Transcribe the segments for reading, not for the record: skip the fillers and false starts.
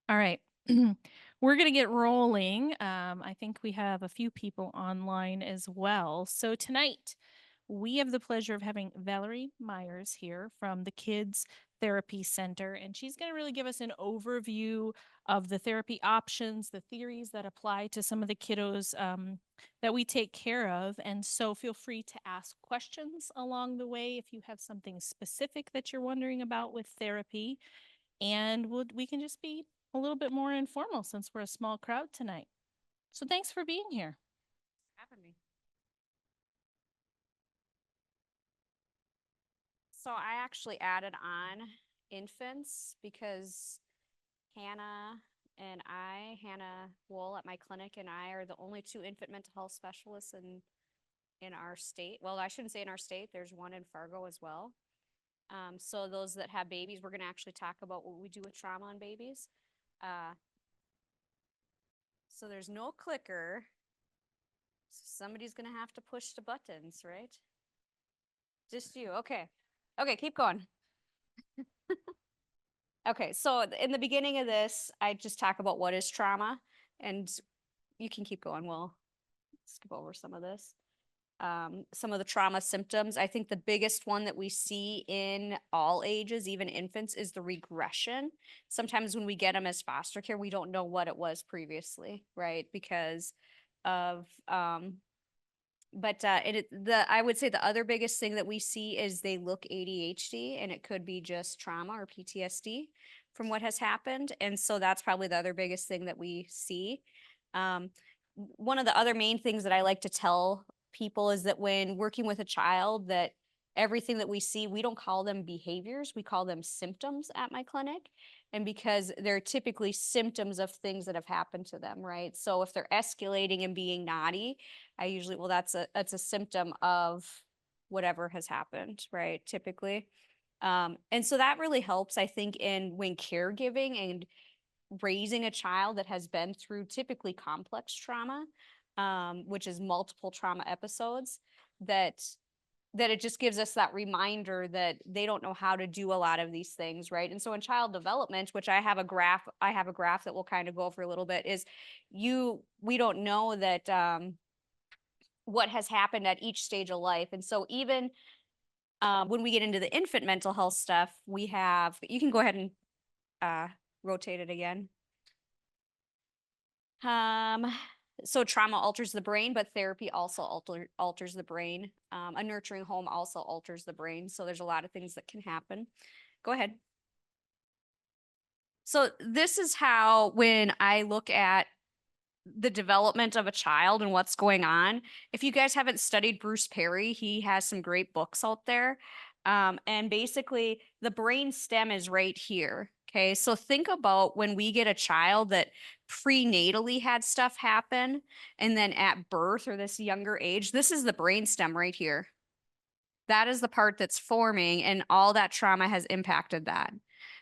All right. We're going to get rolling. I think we have a few people online as well. So tonight, we have the pleasure of having Valerie Myers here from the Kids Therapy Center, and she's going to really give us an overview of the therapy options, the theories that apply to some of the kiddos that we take care of. And so feel free to ask questions along the way if you have something specific that you're wondering about with therapy. And we can just be a little bit more informal since we're a small crowd tonight. So thanks for being here. Having me. So I actually added on infants because Hannah Wool at my clinic and I are the only two infant mental health specialists in our state. Well, I shouldn't say in our state. There's one in Fargo as well. So those that have babies, we're going to actually talk about what we do with trauma on babies. So there's no clicker. Somebody's going to have to push the buttons, right? Just you. Okay. Okay, keep going. Okay, so in the beginning of this, I just talk about what is trauma, and you can keep going. We'll skip over some of this. Some of the trauma symptoms. I think the biggest one that we see in all ages, even infants, is the regression. Sometimes when we get them as foster care, we don't know what it was previously, right? Because of I would say the other biggest thing that we see is they look ADHD, and it could be just trauma or PTSD from what has happened. And so that's probably the other biggest thing that we see. One of the other main things that I like to tell people is that when working with a child, that everything that we see, we don't call them behaviors, we call them symptoms at my clinic. And because they're typically symptoms of things that have happened to them, right? So if they're escalating and being naughty, I usually, well, that's a symptom of whatever has happened, right? Typically. And so that really helps, I think, in when caregiving and raising a child that has been through typically complex trauma, which is multiple trauma episodes, that it just gives us that reminder that they don't know how to do a lot of these things, right? And so in child development, which I have a graph that we'll kind of go over a little bit, is we don't know that what has happened at each stage of life. And so even when we get into the infant mental health stuff, you can go ahead and rotate it again. So trauma alters the brain, but therapy also alters the brain. A nurturing home also alters the brain. So there's a lot of things that can happen. Go ahead. So this is how, when I look at the development of a child and what's going on. If you guys haven't studied Bruce Perry, he has some great books out there. And basically the brain stem is right here. Okay. So think about when we get a child that prenatally had stuff happen, and then at birth or this younger age, this is the brain stem right here. That is the part that's forming, and all that trauma has impacted that.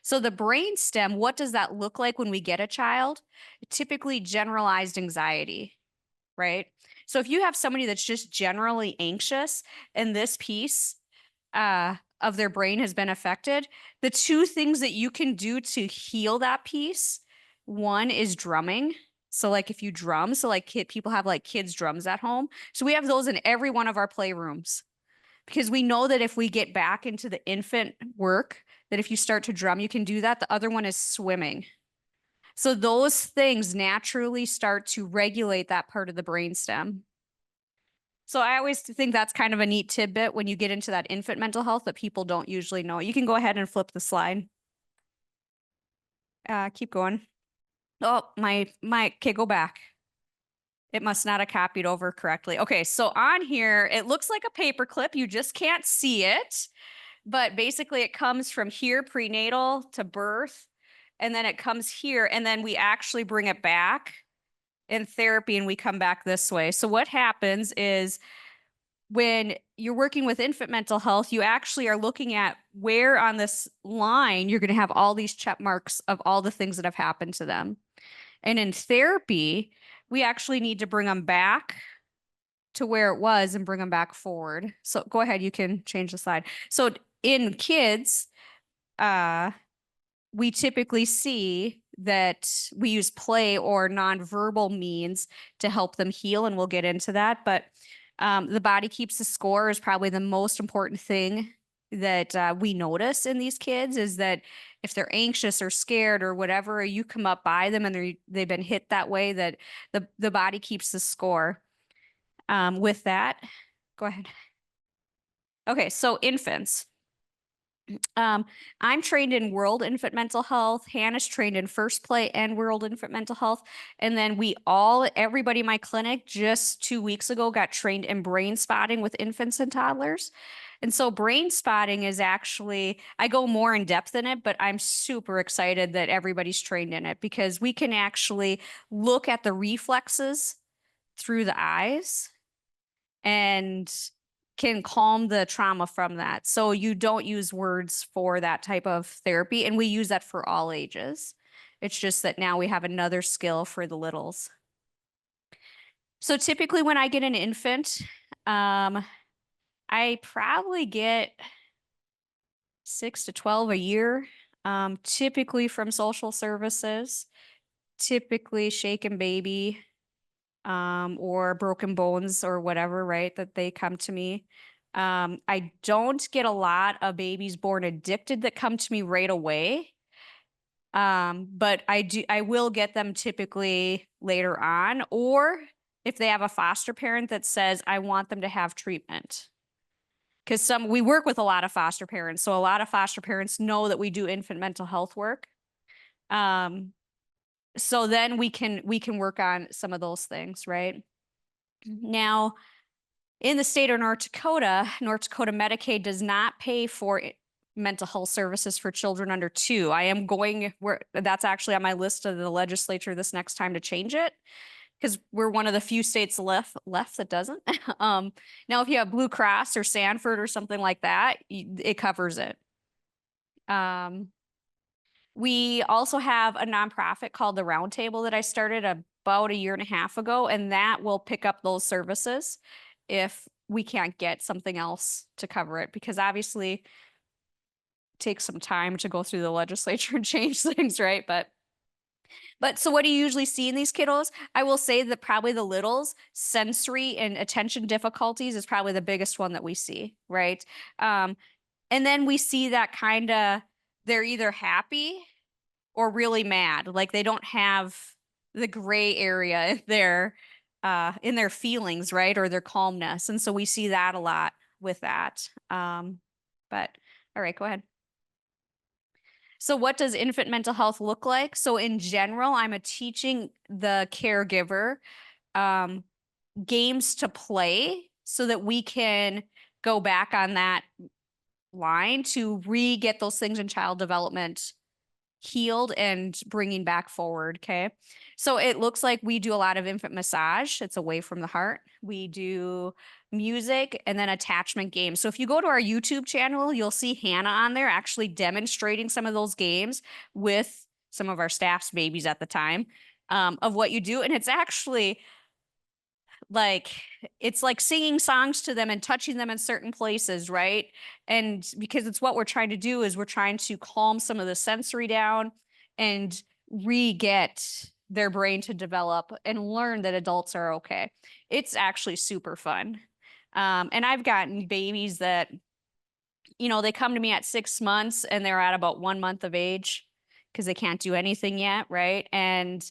So the brain stem, what does that look like when we get a child? Typically generalized anxiety, right? So if you have somebody that's just generally anxious and this piece of their brain has been affected, the two things that you can do to heal that piece, one is drumming. So like if you drum, so like people have like kids drums at home. So we have those in every one of our playrooms, because we know that if we get back into the infant work, that if you start to drum, you can do that. The other one is swimming. So those things naturally start to regulate that part of the brainstem. So I always think that's kind of a neat tidbit when you get into that infant mental health that people don't usually know. You can go ahead and flip the slide. Keep going. Oh, okay, go back. It must not have copied over correctly. Okay, so on here, it looks like a paper clip. You just can't see it. But basically it comes from here, prenatal to birth, and then it comes here, and then we actually bring it back in therapy, and we come back this way. So what happens is when you're working with infant mental health, you actually are looking at where on this line you're going to have all these check marks of all the things that have happened to them. And in therapy, we actually need to bring them back to where it was and bring them back forward. So go ahead, you can change the slide. So in kids, we typically see that we use play or nonverbal means to help them heal, and we'll get into that. But the body keeps the score is probably the most important thing that we notice in these kids is that if they're anxious or scared or whatever, you come up by them and they've been hit that way, that the body keeps the score. With that, go ahead. Okay, so infants. Um, I'm trained in World Infant Mental Health. Hannah's trained in First Play and World Infant Mental Health. And then everybody in my clinic just 2 weeks ago got trained in brain spotting with infants and toddlers. And so brain spotting is actually, I go more in depth in it, but I'm super excited that everybody's trained in it because we can actually look at the reflexes through the eyes and can calm the trauma from that. So you don't use words for that type of therapy, and we use that for all ages. It's just that now we have another skill for the littles. So typically when I get an infant, I probably get 6 to 12 a year, typically from social services, typically shaken baby, or broken bones or whatever, right? That they come to me. I don't get a lot of babies born addicted that come to me right away. But I will get them typically later on, or if they have a foster parent that says, I want them to have treatment. Because we work with a lot of foster parents. So a lot of foster parents know that we do infant mental health work. Um, so then we can work on some of those things, right? Now, in the state of North Dakota Medicaid does not pay for mental health services for children under 2. I am going where that's actually on my list of the legislature this next time to change it because we're one of the few states left that doesn't. Now, if you have Blue Cross or Sanford or something like that, it covers it. We also have a nonprofit called the Roundtable that I started about a year and a half ago, and that will pick up those services if we can't get something else to cover it, because obviously it takes some time to go through the legislature and change things, right? But so what do you usually see in these kiddos? I will say that probably the littles, sensory and attention difficulties is probably the biggest one that we see, right? And then we see that kind of they're either happy or really mad. Like they don't have the gray area in their feelings, right? Or their calmness. And so we see that a lot with that. But all right, go ahead. So what does infant mental health look like? So in general, I'm a teaching the caregiver um, games to play so that we can go back on that line to re-get those things in child development healed and bringing back forward. Okay. So it looks like we do a lot of infant massage. It's away from the heart. We do music and then attachment games. So if you go to our YouTube channel, you'll see Hannah on there actually demonstrating some of those games with some of our staff's babies at the time, of what you do. And it's actually like it's like singing songs to them and touching them in certain places, right? And because it's what we're trying to do is we're trying to calm some of the sensory down and re-get their brain to develop and learn that adults are okay. It's actually super fun. And I've gotten babies that, they come to me at 6 months and they're at about 1 month of age because they can't do anything yet, right? And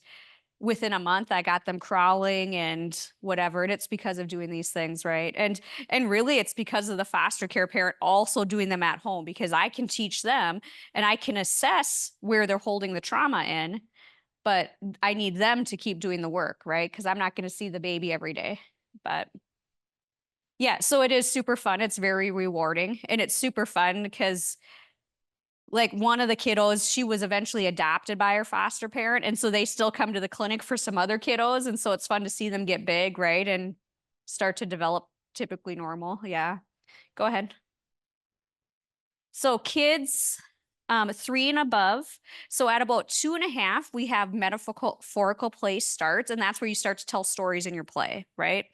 within a month I got them crawling and whatever, and it's because of doing these things, right? And really it's because of the foster care parent also doing them at home, because I can teach them and I can assess where they're holding the trauma in, but I need them to keep doing the work, right? Because I'm not going to see the baby every day. But yeah, so it is super fun. It's very rewarding, and it's super fun because like one of the kiddos, she was eventually adopted by her foster parent. And so they still come to the clinic for some other kiddos. And so it's fun to see them get big, right? And start to develop typically normal. Yeah. Go ahead. So kids 3 and above. So at about 2.5, we have metaphorical play starts, and that's where you start to tell stories in your play, right?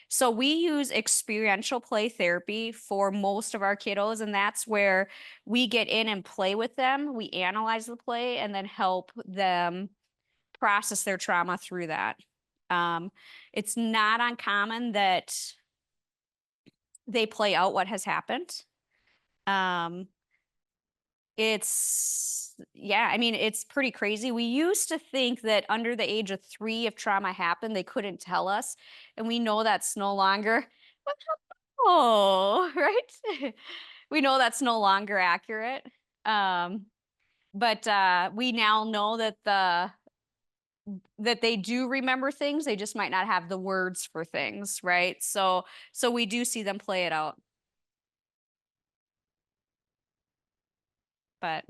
So we use experiential play therapy for most of our kiddos, and that's where we get in and play with them. We analyze the play and then help them process their trauma through that. Um, it's not uncommon that they play out what has happened. Um, yeah, I mean, it's pretty crazy. We used to think that under the age of 3, if trauma happened, they couldn't tell us, and we know that's no longer oh, right? We know that's no longer accurate. Um, but, we now know that that they do remember things, they just might not have the words for things, right? So we do see them play it out, but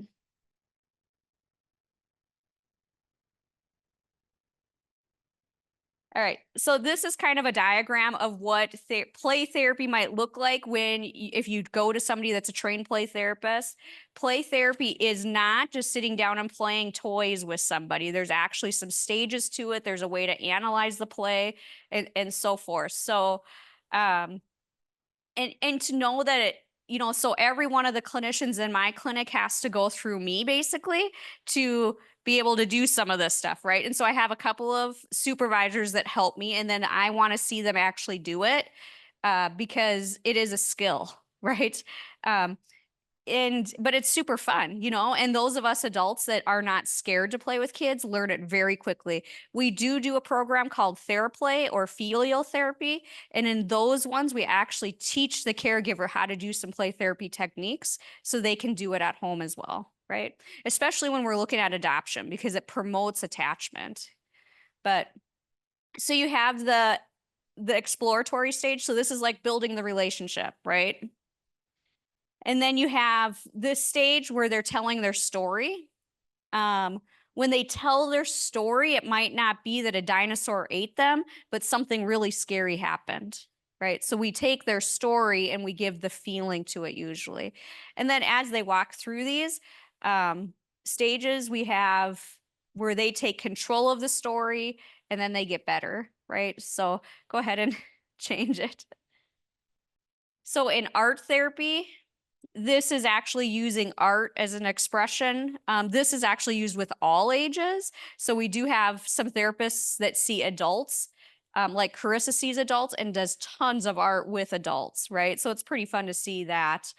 all right. So this is kind of a diagram of what play therapy might look like if you go to somebody that's a trained play therapist. Play therapy is not just sitting down and playing toys with somebody. There's actually some stages to it. There's a way to analyze the play and so forth. So um and to know that so every one of the clinicians in my clinic has to go through me basically to be able to do some of this stuff, right? And so I have a couple of supervisors that help me, and then I want to see them actually do it, because it is a skill, right? um, but it's super fun, and those of us adults that are not scared to play with kids learn it very quickly. We do a program called theraplay or filial therapy, and in those ones we actually teach the caregiver how to do some play therapy techniques so they can do it at home as well, right? Especially when we're looking at adoption, because it promotes attachment. But so you have the exploratory stage, so this is like building the relationship, right? And then you have this stage where they're telling their story. Um, when they tell their story, it might not be that a dinosaur ate them, but something really scary happened, right? So we take their story and we give the feeling to it usually. And then as they walk through these stages, we have where they take control of the story and then they get better, right? So go ahead and change it. So in art therapy, this is actually using art as an expression. This is actually used with all ages. So we do have some therapists that see adults, like Carissa sees adults and does tons of art with adults, right? So it's pretty fun to see that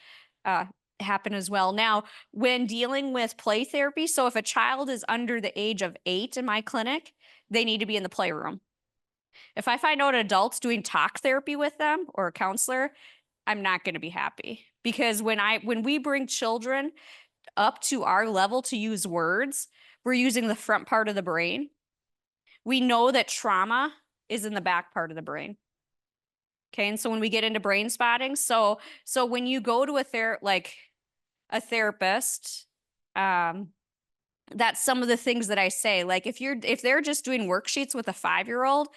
uh, happen as well. Now, when dealing with play therapy, so if a child is under the age of 8 in my clinic, they need to be in the playroom. If I find out adults doing talk therapy with them or a counselor, I'm not going to be happy, because when we bring children up to our level to use words, we're using the front part of the brain. We know that trauma is in the back part of the brain. Okay, and so when we get into brain spotting, so when you go to a therapist, um, that's some of the things that I say. Like if they're just doing worksheets with a 5-year-old,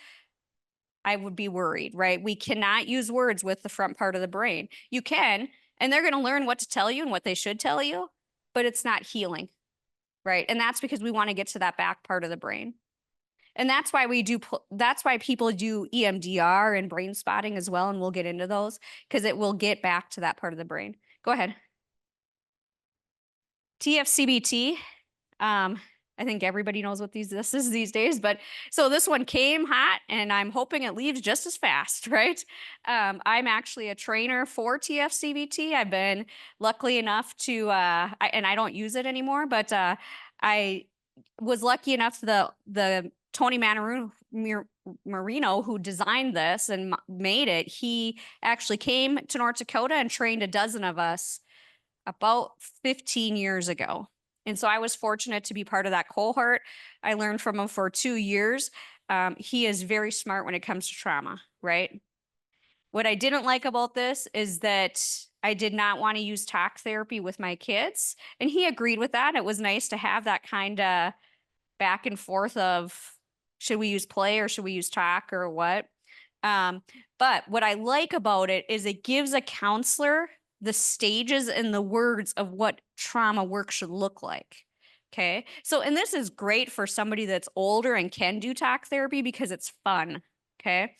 I would be worried, right? We cannot use words with the front part of the brain. You can, and they're going to learn what to tell you and what they should tell you, but it's not healing, right? And that's because we want to get to that back part of the brain. And that's why people do EMDR and brain spotting as well. And we'll get into those because it will get back to that part of the brain. Go ahead. TFCBT. Um, I think everybody knows what this is these days, but so this one came hot and I'm hoping it leaves just as fast, right? I'm actually a trainer for TFCBT. I've been lucky enough to, and I don't use it anymore, but I was lucky enough the Tony Marino, who designed this and made it, he actually came to North Dakota and trained a dozen of us about 15 years ago. And so I was fortunate to be part of that cohort. I learned from him for 2 years. He is very smart when it comes to trauma, right? What I didn't like about this is that I did not want to use talk therapy with my kids. And he agreed with that. It was nice to have that kind of back and forth of should we use play or should we use talk or what? Um, but what I like about it is it gives a counselor the stages and the words of what trauma work should look like. Okay. So, and this is great for somebody that's older and can do talk therapy because it's fun. Okay.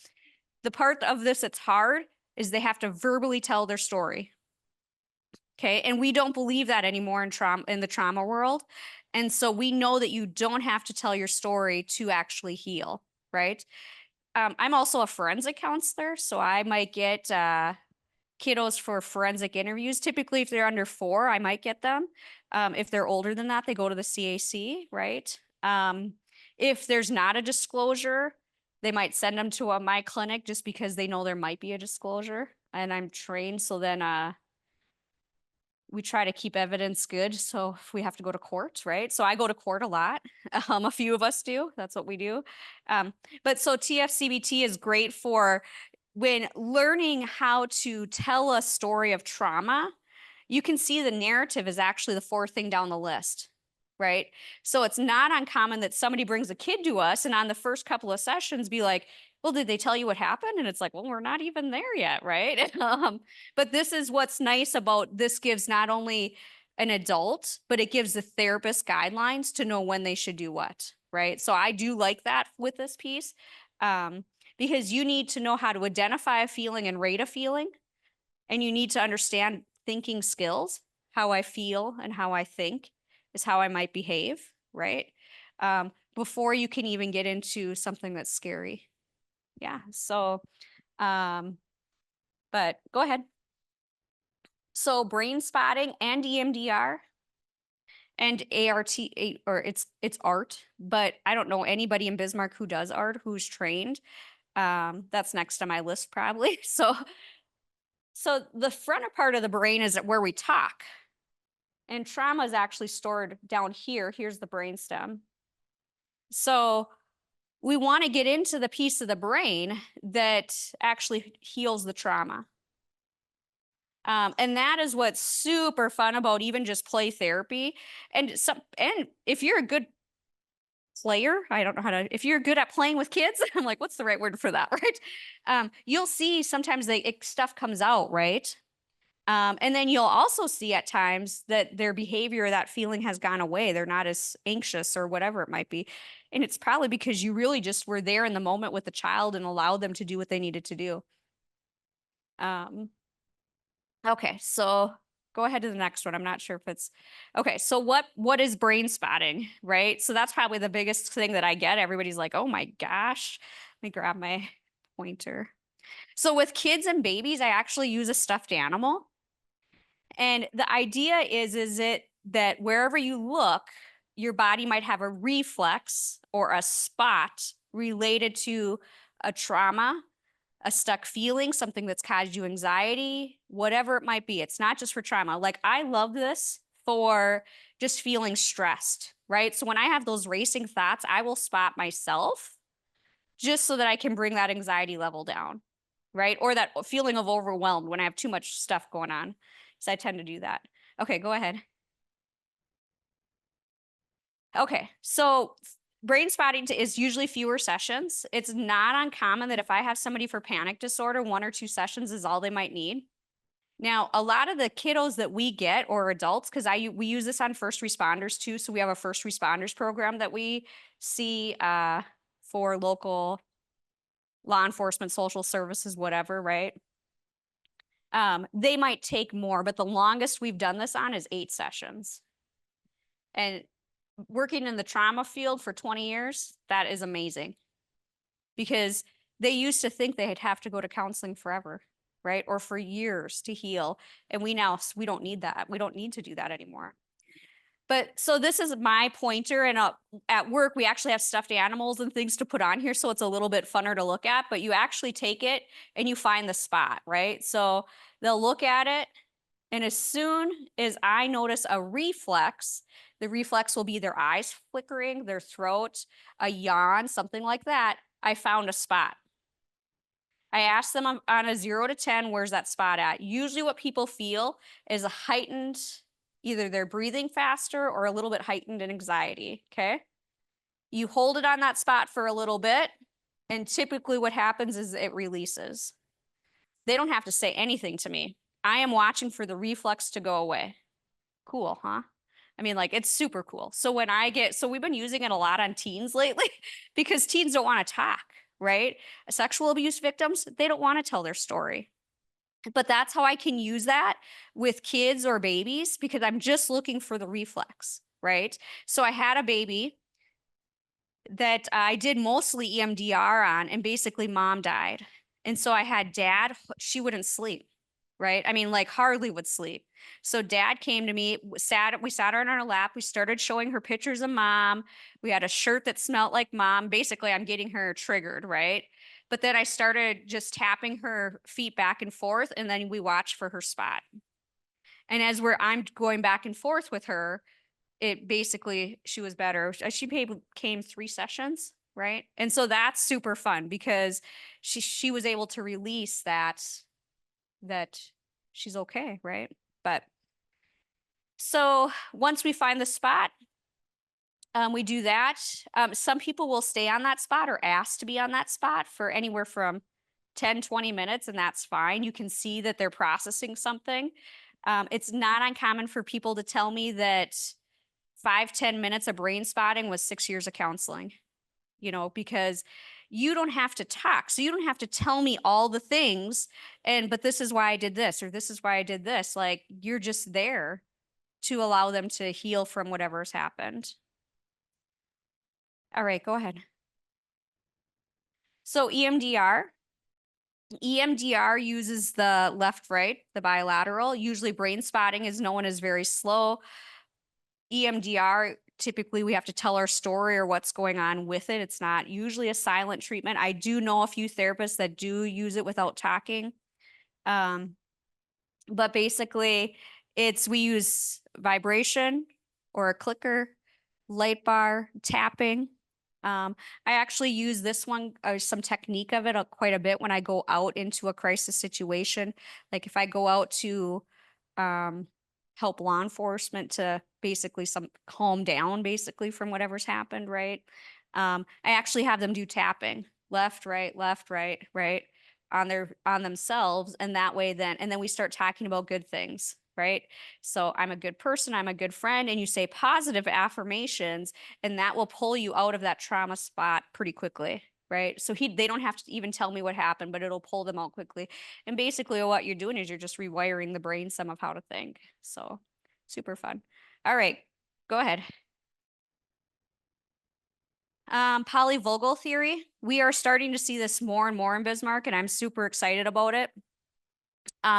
The part of this that's hard is they have to verbally tell their story. Okay. And we don't believe that anymore in the trauma world. And so we know that you don't have to tell your story to actually heal. Right. I'm also a forensic counselor. So I might get kiddos for forensic interviews. Typically, if they're under 4, I might get them. If they're older than that, they go to the CAC, right? If there's not a disclosure, they might send them to my clinic just because they know there might be a disclosure. And I'm trained, so then we try to keep evidence good. So if we have to go to court, right? So I go to court a lot. A few of us do. That's what we do. But so TFCBT is great for when learning how to tell a story of trauma. You can see the narrative is actually the 4th thing down the list, right? So it's not uncommon that somebody brings a kid to us and on the first couple of sessions be like, well, did they tell you what happened? And it's like, well, we're not even there yet, right? But this is what's nice about this gives not only an adult, but it gives the therapist guidelines to know when they should do what, right? So I do like that with this piece because you need to know how to identify a feeling and rate a feeling, and you need to understand thinking skills. How I feel and how I think is how I might behave, right? Before you can even get into something that's scary. Yeah. So, but go ahead. So brain spotting and EMDR and ART, or it's art, but I don't know anybody in Bismarck who does art who's trained. That's next on my list probably. So the front part of the brain is where we talk, and trauma is actually stored down here. Here's the brainstem. So we want to get into the piece of the brain that actually heals the trauma. And that is what's super fun about even just play therapy. And if you're a good player, I don't know how to, if you're good at playing with kids, I'm like, what's the right word for that, right? You'll see sometimes stuff comes out, right? And then you'll also see at times that their behavior, that feeling has gone away. They're not as anxious or whatever it might be. And it's probably because you really just were there in the moment with the child and allowed them to do what they needed to do. Okay, so go ahead to the next one. I'm not sure if it's okay. So what is brain spotting, right? So that's probably the biggest thing that I get. Everybody's like, oh my gosh. Let me grab my pointer. So with kids and babies, I actually use a stuffed animal. And the idea is it that wherever you look, your body might have a reflex or a spot related to a trauma, a stuck feeling, something that's caused you anxiety, whatever it might be. It's not just for trauma. Like I love this for just feeling stressed, right? So when I have those racing thoughts, I will spot myself just so that I can bring that anxiety level down, right? Or that feeling of overwhelmed when I have too much stuff going on. So I tend to do that. Okay, go ahead. Okay, so brain spotting is usually fewer sessions. It's not uncommon that if I have somebody for panic disorder, 1 or 2 sessions is all they might need. Now, a lot of the kiddos that we get or adults, because we use this on first responders too. So we have a first responders program that we see for local law enforcement, social services, whatever, right? They might take more, but the longest we've done this on is 8 sessions. And working in the trauma field for 20 years, that is amazing because they used to think they'd have to go to counseling forever, right? Or for years to heal. And we don't need that. We don't need to do that anymore. But so this is my pointer, and at work we actually have stuffed animals and things to put on here, so it's a little bit funner to look at, but you actually take it and you find the spot, right? So they'll look at it, and as soon as I notice a reflex, the reflex will be their eyes flickering, their throat, a yawn, something like that. I found a spot. I ask them on a 0 to 10, where's that spot at? Usually what people feel is a heightened, either they're breathing faster or a little bit heightened in anxiety, okay? You hold it on that spot for a little bit, and typically what happens is it releases. They don't have to say anything to me. I am watching for the reflex to go away. Cool, huh? I mean, like, it's super cool. So we've been using it a lot on teens lately because teens don't want to talk, right? Sexual abuse victims, they don't want to tell their story. But that's how I can use that with kids or babies because I'm just looking for the reflex, right? So I had a baby that I did mostly EMDR on, and basically mom died. And so I had dad, she wouldn't sleep, right? I mean, like hardly would sleep. So dad came to me, we sat her on our lap, we started showing her pictures of mom. We had a shirt that smelled like mom. Basically, I'm getting her triggered, right? But then I started just tapping her feet back and forth, and then we watched for her spot. And I'm going back and forth with her, it basically she was better. She came 3 sessions, right? And so that's super fun because she was able to release that she's okay, right? But so once we find the spot, we do that. Some people will stay on that spot or ask to be on that spot for anywhere from 10-20 minutes, and that's fine. You can see that they're processing something. It's not uncommon for people to tell me that 5-10 minutes of brain spotting was 6 years of counseling, because you don't have to talk. So you don't have to tell me all the things. But this is why I did this, or this is why I did this. Like you're just there to allow them to heal from whatever's happened. All right, go ahead. So EMDR uses the left, right, the bilateral. Usually brain spotting is known as very slow. EMDR, typically we have to tell our story or what's going on with it. It's not usually a silent treatment. I do know a few therapists that do use it without talking. Um, but basically, we use vibration or a clicker, light bar, tapping. I actually use this one, some technique of it quite a bit when I go out into a crisis situation. Like if I go out to um, help law enforcement to basically some calm down, basically from whatever's happened, right? I actually have them do tapping, left, right, on themselves, and that way then we start talking about good things, right? So I'm a good person, I'm a good friend, and you say positive affirmations, and that will pull you out of that trauma spot pretty quickly, right? So they don't have to even tell me what happened, but it'll pull them out quickly. And basically what you're doing is you're just rewiring the brain some of how to think. So super fun. All right, go ahead. Polyvagal theory. We are starting to see this more and more in Bismarck, and I'm super excited about it.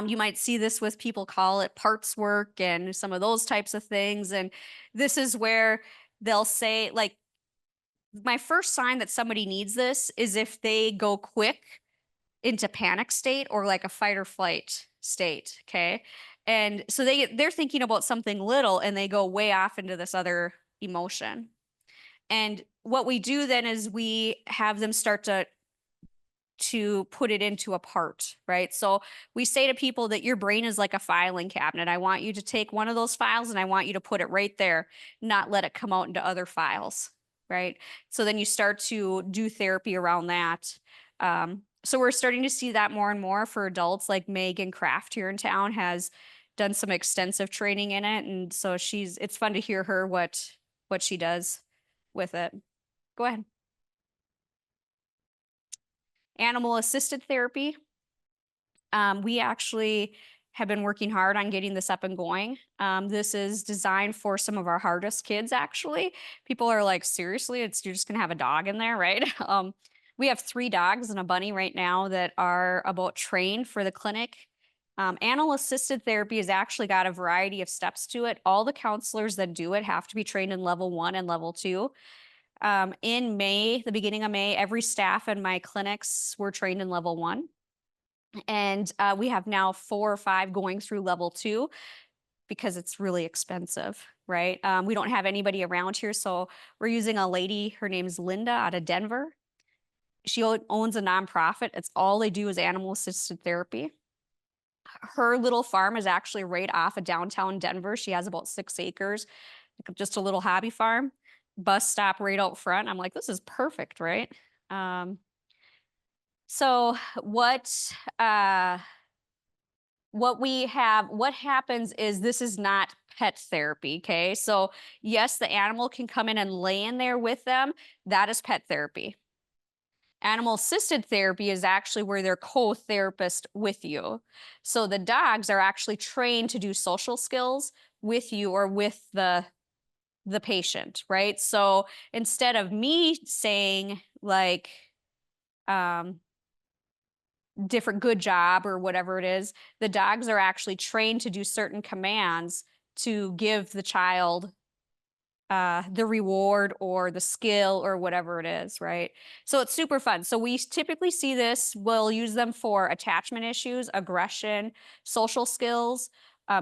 You might see this with people call it parts work and some of those types of things. And this is where they'll say, like, my first sign that somebody needs this is if they go quick into panic state or like a fight or flight state. Okay. And so they're thinking about something little and they go way off into this other emotion. And what we do then is we have them start to put it into a part, right? So we say to people that your brain is like a filing cabinet. I want you to take one of those files and I want you to put it right there, not let it come out into other files, right? So then you start to do therapy around that. So we're starting to see that more and more for adults, like Megan Kraft here in town has done some extensive training in it. And so it's fun to hear her what she does with it. Go ahead. Animal assisted therapy. We actually have been working hard on getting this up and going. This is designed for some of our hardest kids, actually. People are like, seriously, you're just gonna have a dog in there, right? We have 3 dogs and a bunny right now that are about trained for the clinic. Animal assisted therapy has actually got a variety of steps to it. All the counselors that do it have to be trained in level 1 and level 2. In May, the beginning of May, every staff in my clinics were trained in level 1. And we have now 4 or 5 going through level 2 because it's really expensive, right? We don't have anybody around here. So we're using a lady, her name's Linda out of Denver. She owns a nonprofit. It's all they do is animal assisted therapy. Her little farm is actually right off of downtown Denver. She has about 6 acres, like just a little hobby farm. Bus stop right out front. I'm like, this is perfect, right? So what what happens is this is not pet therapy, okay? So yes, the animal can come in and lay in there with them. That is pet therapy. Animal assisted therapy is actually where they're co-therapist with you. So the dogs are actually trained to do social skills with you or with the patient, right? So instead of me saying like um different good job or whatever it is, the dogs are actually trained to do certain commands to give the child the reward or the skill or whatever it is, right? So it's super fun. So we typically see this, we'll use them for attachment issues, aggression, social skills,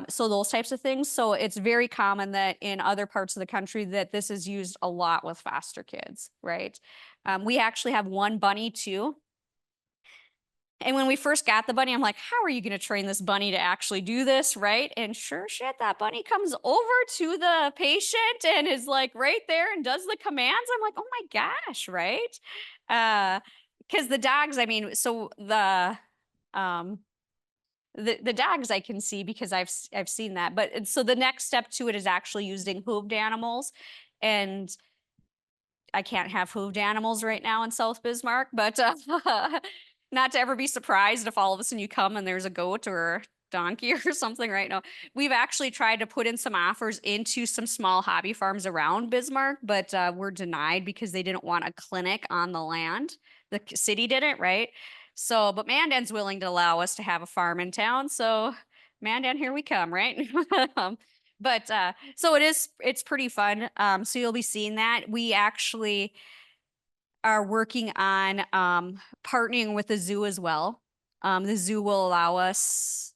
so those types of things. So it's very common that in other parts of the country that this is used a lot with foster kids, right? We actually have one bunny too. And when we first got the bunny, I'm like, how are you going to train this bunny to actually do this? Right. And sure shit, that bunny comes over to the patient and is like right there and does the commands. I'm like, oh my gosh. Right. Because the dogs, I mean, so um, the dogs I can see because I've seen that. But so the next step to it is actually using hooved animals. And I can't have hooved animals right now in South Bismarck, but not to ever be surprised if all of a sudden you come and there's a goat or a donkey or something right now. We've actually tried to put in some offers into some small hobby farms around Bismarck, but we're denied because they didn't want a clinic on the land. The city didn't, right? So, but Mandan's willing to allow us to have a farm in town. So, Mandan, here we come, right? But so it's pretty fun. So you'll be seeing that. We actually are working on partnering with the zoo as well. The zoo will allow us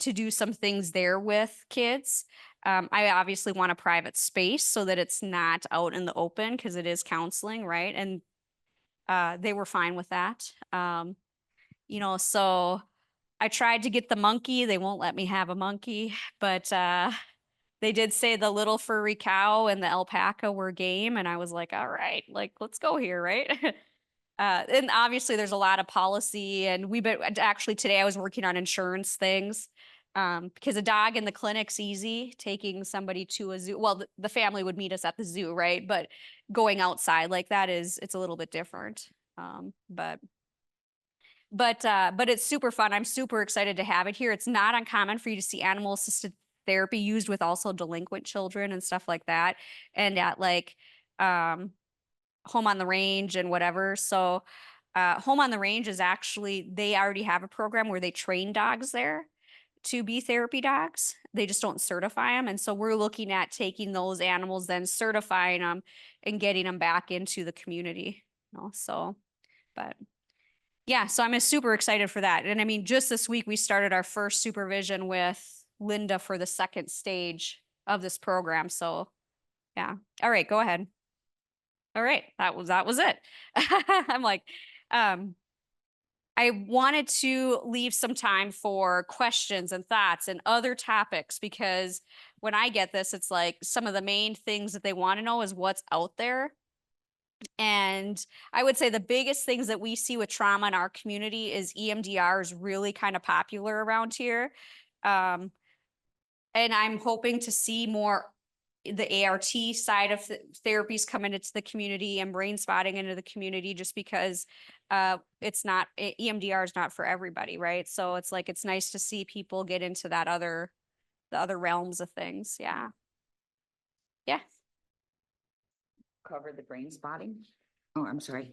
to do some things there with kids. I obviously want a private space so that it's not out in the open because it is counseling, right? And they were fine with that. So I tried to get the monkey. They won't let me have a monkey, but they did say the little furry cow and the alpaca were game, and I was like, all right, like let's go here, right? And obviously there's a lot of policy, and we've been actually today I was working on insurance things. Because a dog in the clinic's easy, taking somebody to a zoo. Well, the family would meet us at the zoo, right? But going outside like that it's a little bit different. But it's super fun. I'm super excited to have it here. It's not uncommon for you to see animal assisted therapy used with also delinquent children and stuff like that, and at like home on the range and whatever. So home on the range is actually they already have a program where they train dogs there to be therapy dogs. They just don't certify them. And so we're looking at taking those animals, then certifying them and getting them back into the community. So, but yeah, so I'm super excited for that. And I mean, just this week we started our first supervision with Linda for the second stage of this program. So yeah. All right, go ahead. All right, that was it. I'm like, I wanted to leave some time for questions and thoughts and other topics because when I get this, it's like some of the main things that they want to know is what's out there. And I would say the biggest things that we see with trauma in our community is EMDR is really kind of popular around here. Um, and I'm hoping to see more the ART side of therapies coming into the community and brain spotting into the community just because it's not EMDR is not for everybody, right? So it's like it's nice to see people get into the other realms of things. Yeah. Yeah. Cover the brain spotting? Oh, I'm sorry.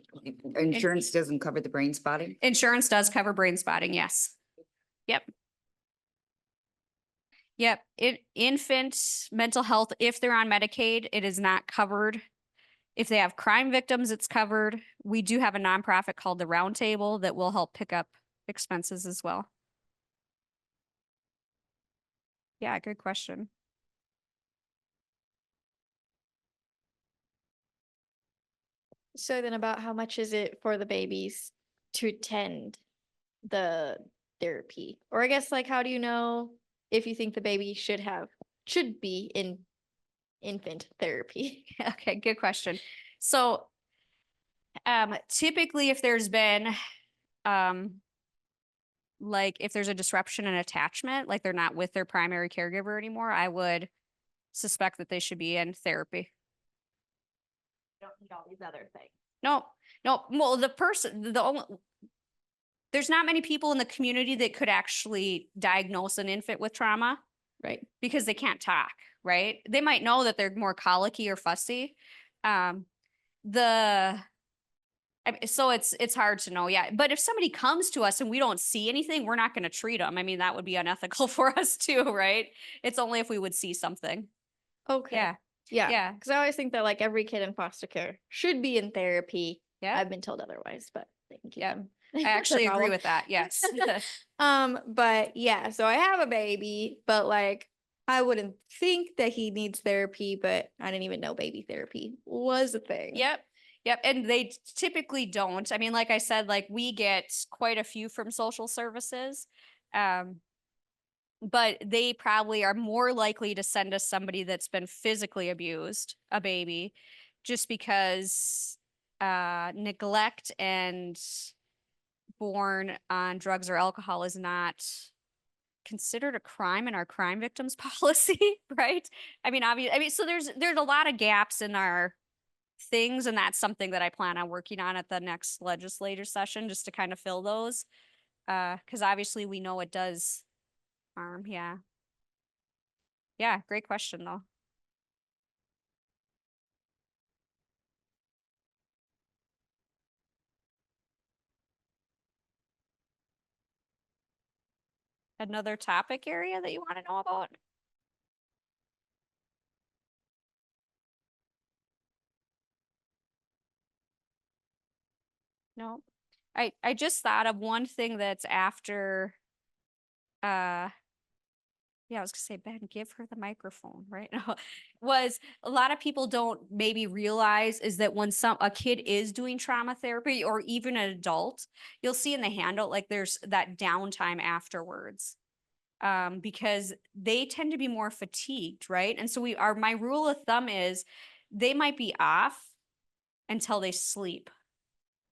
Insurance doesn't cover the brain spotting? Insurance does cover brain spotting, yes. Yep. Yep. Infant mental health, if they're on Medicaid, it is not covered. If they have crime victims, it's covered. We do have a nonprofit called the Roundtable that will help pick up expenses as well. Yeah, good question. So then about how much is it for the babies to attend the therapy? Or I guess like how do you know if you think the baby should be in infant therapy? Okay, good question. So typically if there's been like if there's a disruption in attachment, like they're not with their primary caregiver anymore, I would suspect that they should be in therapy. Don't need all these other things. No, no. Well, there's not many people in the community that could actually diagnose an infant with trauma Right. because they can't talk, right? They might know that they're more colicky or fussy. Um, so it's hard to know, yeah. But if somebody comes to us and we don't see anything, we're not going to treat them. I mean, that would be unethical for us too, right? It's only if we would see something. Okay. Yeah, Yeah. yeah, Because I always think that like every kid in foster care should be in therapy. yeah. I've been told otherwise, but they can keep Yeah. them. I Their actually agree problem. with that. Yes. But yeah, so I have a baby, but like I wouldn't think that he needs therapy, but I didn't even know baby therapy was a thing. Yep. Yep. And they typically don't. I mean, like I said, like we get quite a few from social services. But they probably are more likely to send us somebody that's been physically abused, a baby, just because neglect and born on drugs or alcohol is not considered a crime in our crime victims policy, right? So there's a lot of gaps in our things, and that's something that I plan on working on at the next legislature session, just to kind of fill those. Because obviously we know it does harm. Yeah. Yeah, great question though. Another topic area that you want to know about? No. I just thought of one thing that's after yeah, I was gonna say, Ben, give her the microphone, right? No, was a lot of people don't maybe realize is that when a kid is doing trauma therapy or even an adult, you'll see in the handout like there's that downtime afterwards. Because they tend to be more fatigued, right? And so my rule of thumb is they might be off until they sleep,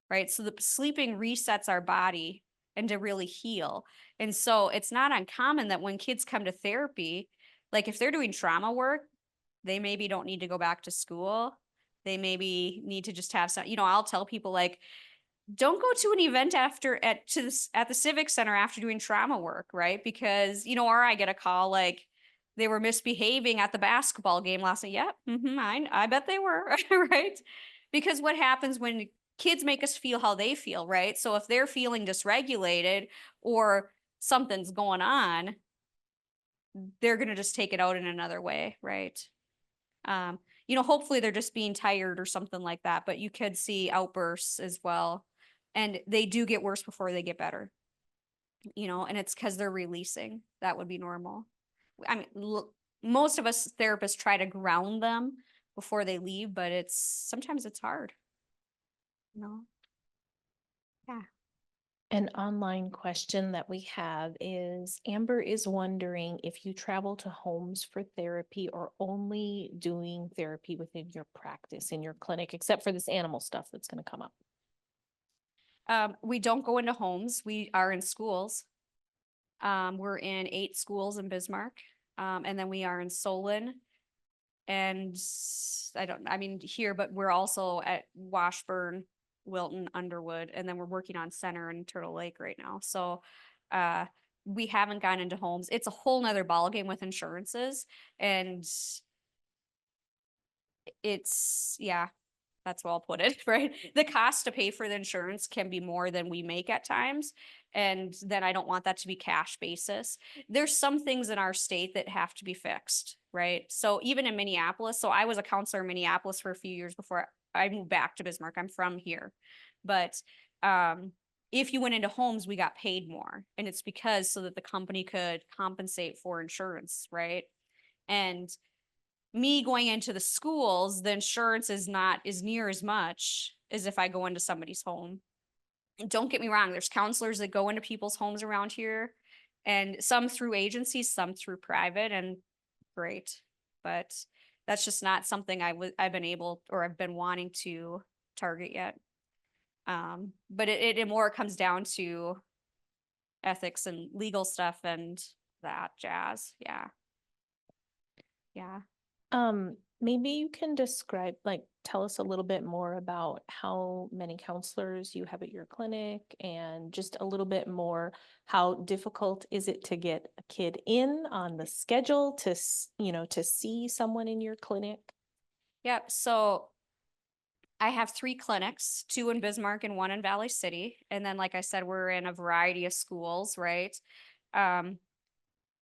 right? So the sleeping resets our body and to really heal. And so it's not uncommon that when kids come to therapy, like if they're doing trauma work, they maybe don't need to go back to school. They maybe need to just have some, I'll tell people like, don't go to an event at the civic center after doing trauma work, right? Because, or I get a call like they were misbehaving at the basketball game last night. Yep. I bet they were, right? Because what happens when kids make us feel how they feel, right? So if they're feeling dysregulated or something's going on, they're going to just take it out in another way, right? Hopefully they're just being tired or something like that, but you could see outbursts as well. And they do get worse before they get better, and it's because they're releasing. That would be normal. I mean, most of us therapists try to ground them before they leave, but sometimes it's hard, you know? Yeah. An online question that we have is Amber is wondering if you travel to homes for therapy or only doing therapy within your practice, in your clinic, except for this animal stuff that's going to come up. We don't go into homes. We are in schools. We're in 8 schools in Bismarck. And then we are in Solon and here, but we're also at Washburn, Wilton, Underwood, and then we're working on Center and Turtle Lake right now. So, we haven't gone into homes. It's a whole nother ballgame with insurances, and yeah, that's what I'll put it, right? The cost to pay for the insurance can be more than we make at times. And then I don't want that to be cash basis. There's some things in our state that have to be fixed, right? So even in Minneapolis, so I was a counselor in Minneapolis for a few years before I moved back to Bismarck. I'm from here. But if you went into homes, we got paid more. And it's because so that the company could compensate for insurance, right? And me going into the schools, the insurance is not as near as much as if I go into somebody's home. And don't get me wrong, there's counselors that go into people's homes around here, and some through agencies, some through private, and great. But that's just not something I've been able or I've been wanting to target yet. But it more comes down to ethics and legal stuff and that jazz. Yeah. Yeah. Maybe you can describe, like, tell us a little bit more about how many counselors you have at your clinic and just a little bit more, how difficult is it to get a kid in on the schedule to, to see someone in your clinic? Yep. So I have 3 clinics, 2 in Bismarck and 1 in Valley City. And then, like I said, we're in a variety of schools, right?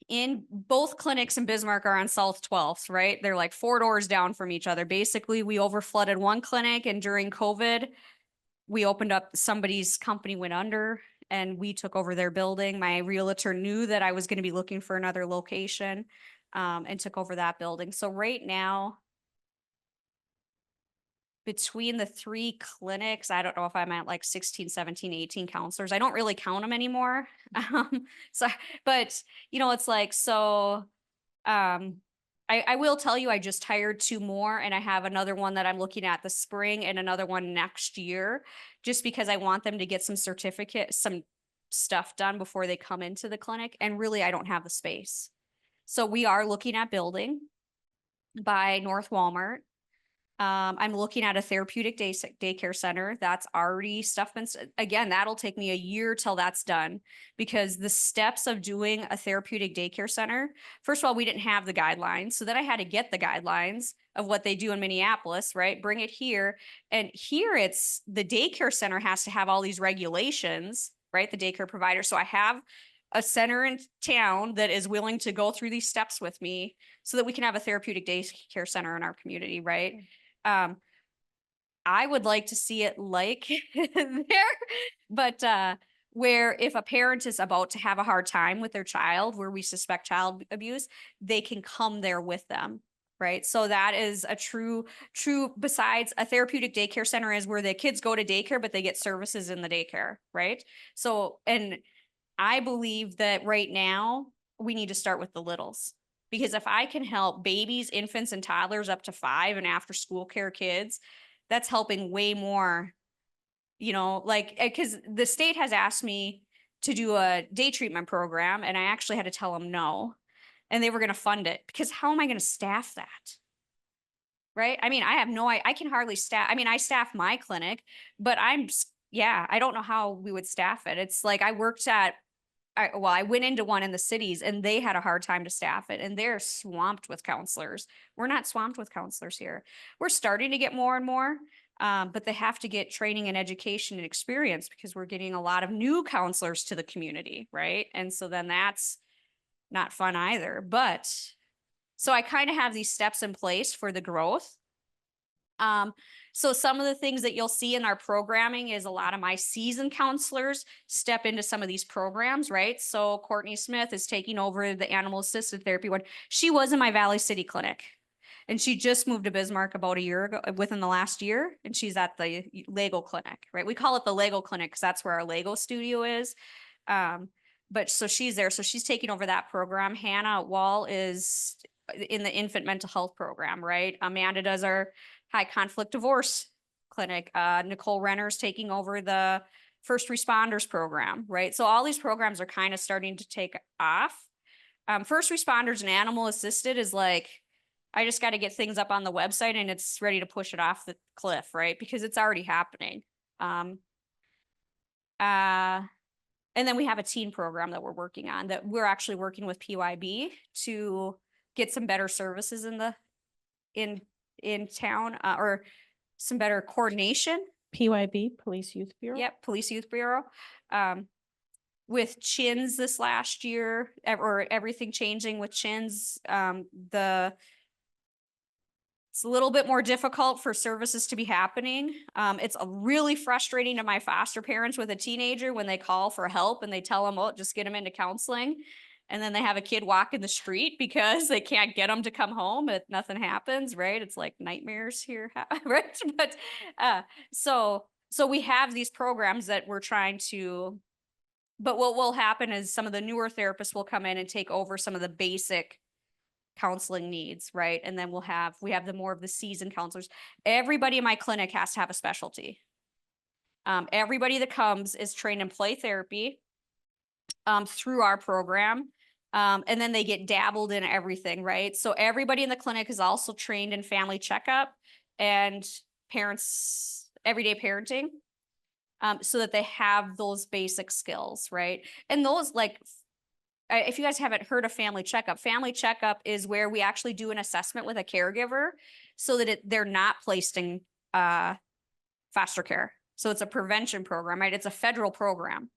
In both clinics in Bismarck are on South 12th, right? They're like 4 doors down from each other. Basically, we overflooded one clinic, and during COVID, we opened up, somebody's company went under and we took over their building. My realtor knew that I was going to be looking for another location, and took over that building. So right now, between the 3 clinics, I don't know if I'm at like 16, 17, 18 counselors. I don't really count them anymore. So, but it's like, so, I will tell you, I just hired 2 more, and I have another one that I'm looking at this spring and another one next year, just because I want them to get some stuff done before they come into the clinic. And really, I don't have the space. So we are looking at building by North Walmart. I'm looking at a therapeutic daycare center that's already again, that'll take me a year till that's done, because the steps of doing a therapeutic daycare center, first of all, we didn't have the guidelines. So then I had to get the guidelines of what they do in Minneapolis, right? Bring it here. And here it's the daycare center has to have all these regulations, right? The daycare provider. So I have a center in town that is willing to go through these steps with me so that we can have a therapeutic daycare center in our community, right? I would like to see it like there, but where if a parent is about to have a hard time with their child, where we suspect child abuse, they can come there with them, right? So that is a true, besides a therapeutic daycare center is where the kids go to daycare, but they get services in the daycare, right? So, and I believe that right now we need to start with the littles. Because if I can help babies, infants, and toddlers up to 5 and after school care kids, that's helping way more, like, because the state has asked me to do a day treatment program, and I actually had to tell them no. And they were going to fund it, because how am I going to staff that? Right? I mean, I have I can hardly staff. I mean, I staff my clinic, but I don't know how we would staff it. It's like I went into one in the cities, and they had a hard time to staff it, and they're swamped with counselors. We're not swamped with counselors here. We're starting to get more and more, but they have to get training and education and experience, because we're getting a lot of new counselors to the community, right? And so then that's not fun either. But so I kind of have these steps in place for the growth. So some of the things that you'll see in our programming is a lot of my seasoned counselors step into some of these programs, right? So Courtney Smith is taking over the animal assisted therapy one. She was in my Valley City clinic, and she just moved to Bismarck about a year ago, within the last year. And she's at the Lego clinic, right? We call it the Lego clinic because that's where our Lego studio is. But so she's there. So she's taking over that program. Hannah Wall is in the infant mental health program, right? Amanda does our high conflict divorce clinic. Nicole Renner's taking over the first responders program, right? So all these programs are kind of starting to take off. First responders and animal assisted is like, I just got to get things up on the website and it's ready to push it off the cliff, right? Because it's already happening. And then we have a teen program that we're working on, that we're actually working with PYB to get some better services in town, or some better coordination. PYB, Police Youth Bureau? Yep, Police Youth Bureau. With CHINS this last year, or everything changing with CHINS, it's a little bit more difficult for services to be happening. It's really frustrating to my foster parents with a teenager when they call for help and they tell them, oh, just get them into counseling. And then they have a kid walk in the street because they can't get them to come home and nothing happens, right? It's like nightmares here, right? But so we have these programs that we're trying to, but what will happen is some of the newer therapists will come in and take over some of the basic counseling needs, right? And then we have the more of the seasoned counselors. Everybody in my clinic has to have a specialty. Everybody that comes is trained in play therapy, through our program. And then they get dabbled in everything, right? So everybody in the clinic is also trained in family checkup and parents, everyday parenting, so that they have those basic skills, right? And those like, if you guys haven't heard of family checkup is where we actually do an assessment with a caregiver so that they're not placed in foster care. So it's a prevention program, right? It's a federal program.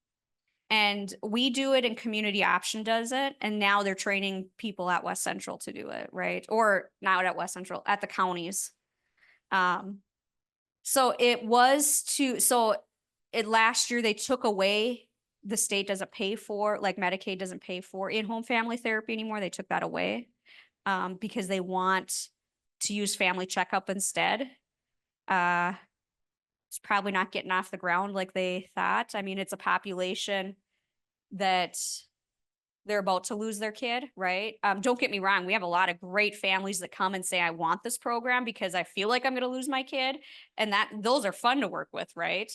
And we do it and Community Option does it. And now they're training people at West Central to do it, right? Or not at West Central, at the counties. So it was last year they took away, the state doesn't pay for, like Medicaid doesn't pay for in-home family therapy anymore. They took that away because they want to use family checkup instead. It's probably not getting off the ground like they thought. I mean, it's a population that they're about to lose their kid, right? Don't get me wrong. We have a lot of great families that come and say, I want this program because I feel like I'm going to lose my kid. And those are fun to work with, right?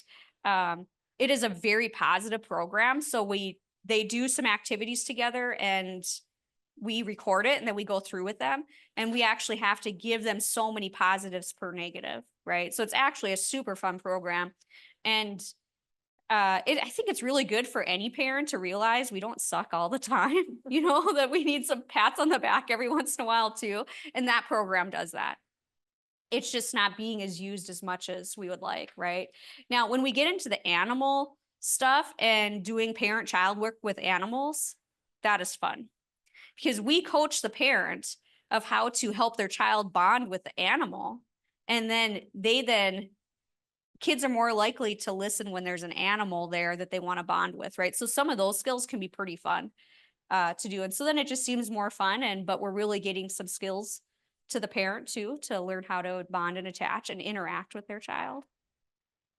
It is a very positive program. So they do some activities together and we record it and then we go through with them. And we actually have to give them so many positives per negative, right? So it's actually a super fun program. And I think it's really good for any parent to realize we don't suck all the time, that we need some pats on the back every once in a while too. And that program does that. It's just not being used as much as we would like, right? Now, when we get into the animal stuff and doing parent-child work with animals, that is fun because we coach the parent of how to help their child bond with the animal. And then kids are more likely to listen when there's an animal there that they want to bond with, right? So some of those skills can be pretty fun to do. And so then it just seems more fun. But we're really getting some skills to the parent too, to learn how to bond and attach and interact with their child.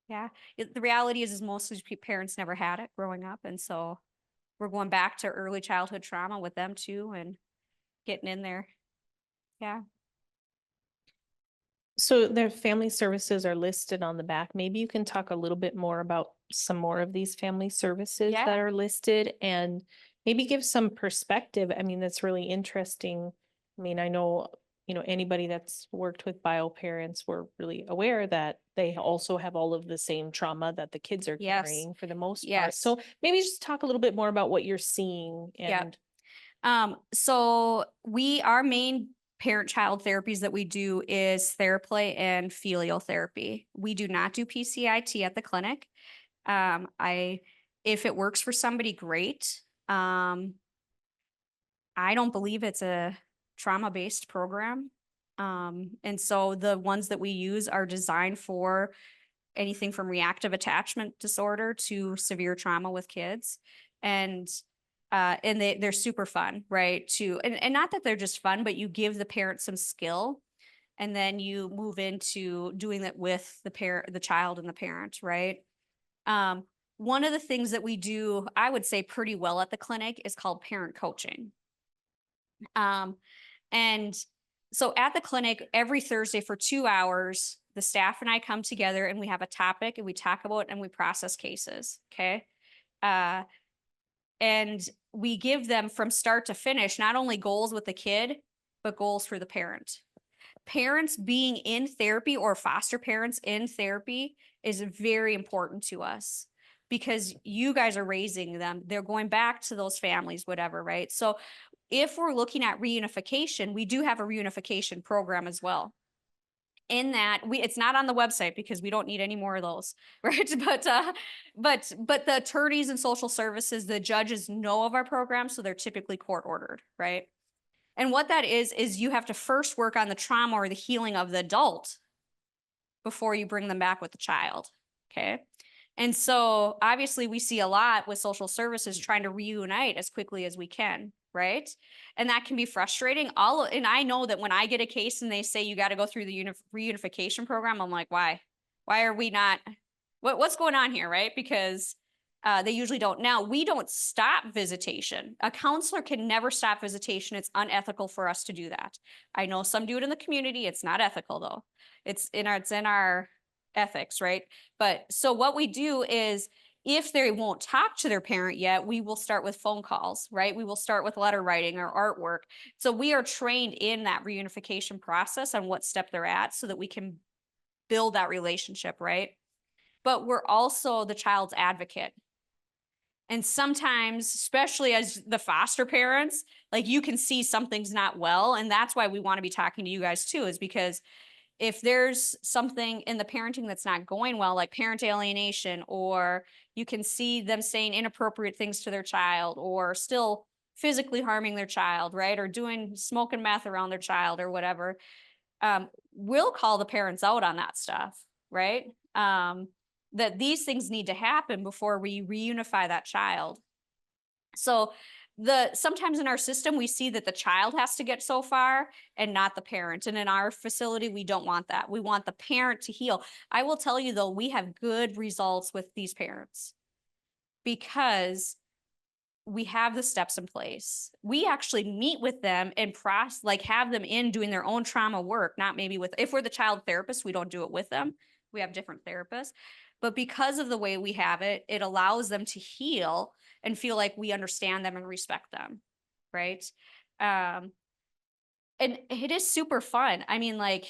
Yeah. The reality is most of these parents never had it growing up. And so we're going back to early childhood trauma with them too and getting in there. Yeah. So their family services are listed on the back. Maybe you can talk a little bit more about some more of these family services Yeah. that are listed and maybe give some perspective. I mean, that's really interesting. I mean, I know, anybody that's worked with bio parents, we're really aware that they also have all of the same trauma that the kids are Yes. carrying for the most part. Yes. So maybe just talk a little bit more about what you're seeing and So our main parent-child therapies that we do is Theraplay and filial therapy. We do not do PCIT at the clinic. If it works for somebody, great. I don't believe it's a trauma-based program. And so the ones that we use are designed for anything from reactive attachment disorder to severe trauma with kids. And they're super fun, right? And not that they're just fun, but you give the parent some skill and then you move into doing that with the child and the parent, right? One of the things that we do, I would say pretty well at the clinic is called parent coaching. And so at the clinic, every Thursday for 2 hours, the staff and I come together and we have a topic and we talk about and we process cases. Okay. And we give them from start to finish, not only goals with the kid, but goals for the parent. Parents being in therapy or foster parents in therapy is very important to us because you guys are raising them. They're going back to those families, whatever, right? So if we're looking at reunification, we do have a reunification program as well. In that it's not on the website because we don't need any more of those, right? But the attorneys and social services, the judges know of our program, so they're typically court ordered, right? And what that is you have to first work on the trauma or the healing of the adult before you bring them back with the child, okay? And so obviously we see a lot with social services trying to reunite as quickly as we can, right? And that can be frustrating. And I know that when I get a case and they say you got to go through the reunification program, I'm like, why? Why are we not? What's going on here, right? Because they usually don't. Now, we don't stop visitation. A counselor can never stop visitation. It's unethical for us to do that. I know some do it in the community. It's not ethical though. It's in our ethics, right? But so what we do is if they won't talk to their parent yet, we will start with phone calls, right? We will start with letter writing or artwork. So we are trained in that reunification process on what step they're at so that we can build that relationship, right? But we're also the child's advocate. And sometimes, especially as the foster parents, like you can see something's not well. And that's why we want to be talking to you guys too, is because if there's something in the parenting that's not going well, like parent alienation, or you can see them saying inappropriate things to their child, or still physically harming their child, right? Or doing smoking meth around their child or whatever, we'll call the parents out on that stuff, right? That these things need to happen before we reunify that child. So sometimes in our system, we see that the child has to get so far and not the parent. And in our facility, we don't want that. We want the parent to heal. I will tell you though, we have good results with these parents because we have the steps in place. We actually meet with them and have them in doing their own trauma work, not maybe if we're the child therapist, we don't do it with them. We have different therapists. But because of the way we have it, it allows them to heal and feel like we understand them and respect them, right? And it is super fun. I mean, like,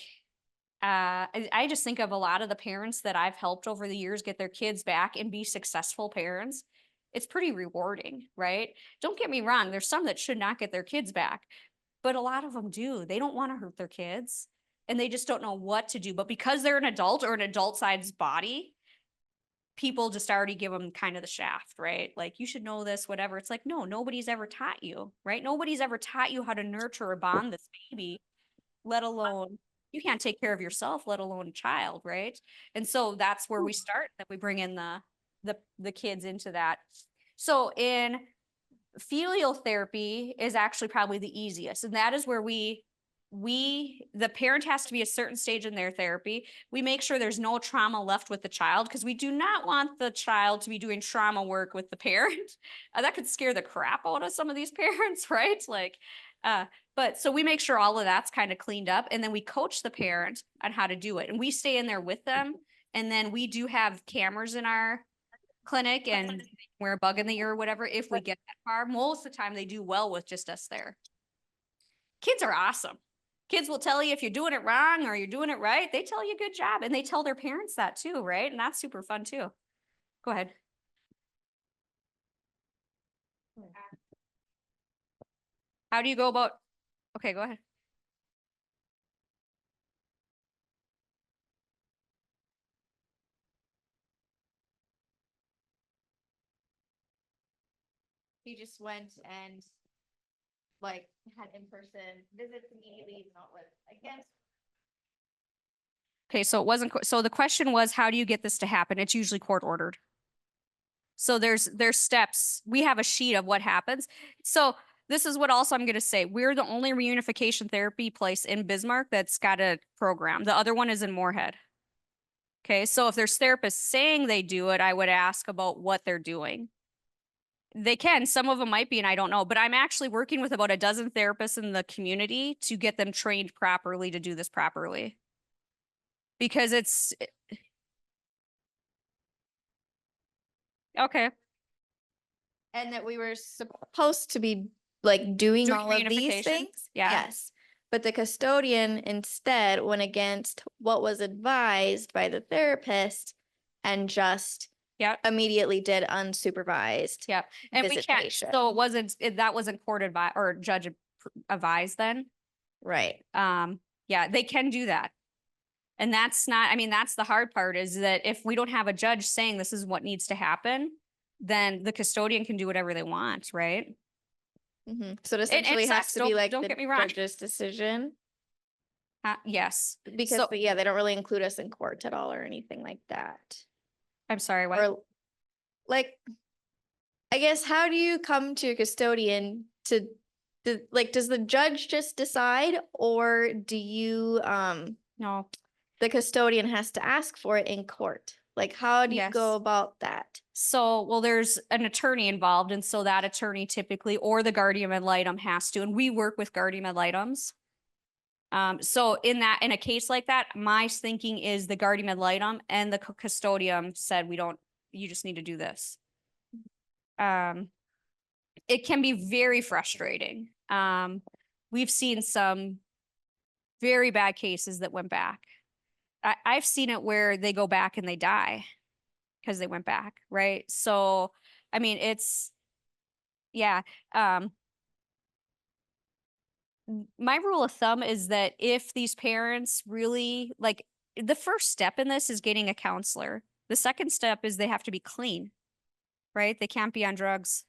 I just think of a lot of the parents that I've helped over the years get their kids back and be successful parents. It's pretty rewarding, right? Don't get me wrong. There's some that should not get their kids back, but a lot of them do. They don't want to hurt their kids and they just don't know what to do. But because they're an adult or an adult sized body, people just already give them kind of the shaft, right? Like, you should know this, whatever. It's like, no, nobody's ever taught you, right? Nobody's ever taught you how to nurture or bond this baby, let alone you can't take care of yourself, let alone a child, right? And so that's where we start, that we bring in the kids into that. So in filial therapy is actually probably the easiest. And that is where the parent has to be a certain stage in their therapy. We make sure there's no trauma left with the child because we do not want the child to be doing trauma work with the parent. That could scare the crap out of some of these parents, right? Like, but so we make sure all of that's kind of cleaned up and then we coach the parent on how to do it. And we stay in there with them. And then we do have cameras in our clinic and wear a bug in the ear or whatever. If we get that far, most of the time they do well with just us there. Kids are awesome. Kids will tell you if you're doing it wrong or you're doing it right. They tell you good job and they tell their parents that too, right? And that's super fun too. Go ahead. How do you go about, okay, go ahead. He just went and like had in-person visits immediately, not with against. Okay, so it wasn't, so the question was, how do you get this to happen? It's usually court ordered. So there's steps. We have a sheet of what happens. So this is what also I'm going to say. We're the only reunification therapy place in Bismarck that's got a program. The other one is in Moorhead. Okay, so if there's therapists saying they do it, I would ask about what they're doing. They can, some of them might be, and I don't know, but I'm actually working with about a dozen therapists in the community to get them trained properly to do this properly. Because it's, okay. And that we were supposed to be like doing all of these reunification? things. Yeah. Yes. But the custodian instead went against what was advised by the therapist and just Yep. immediately did unsupervised. Yep. And we can't, visitation. so that wasn't court advised or judge advised then. Right. Yeah, they can do that. And that's not, I mean, that's the hard part is that if we don't have a judge saying this is what needs to happen, then the custodian can do whatever they want, right? So it essentially has sucks, to be like don't the get me wrong. judge's decision. Yes. Because, So- but yeah, they don't really include us in court at all or anything like that. I'm sorry, what? Or like, I guess, how do you come to a custodian to, like, does the judge just decide or do you, No. the custodian has to ask for it in court? Like, how do you go Yes. about that? So, well, there's an attorney involved. And so that attorney typically, or the guardian ad litem has to, and we work with guardian ad litems. So in a case like that, my thinking is the guardian ad litem and the custodian said, you just need to do this. It can be very frustrating. We've seen some very bad cases that went back. I've seen it where they go back and they die because they went back, right? So, I mean, yeah. My rule of thumb is that if these parents really like, the first step in this is getting a counselor. The second step is they have to be clean, right? They can't be on drugs.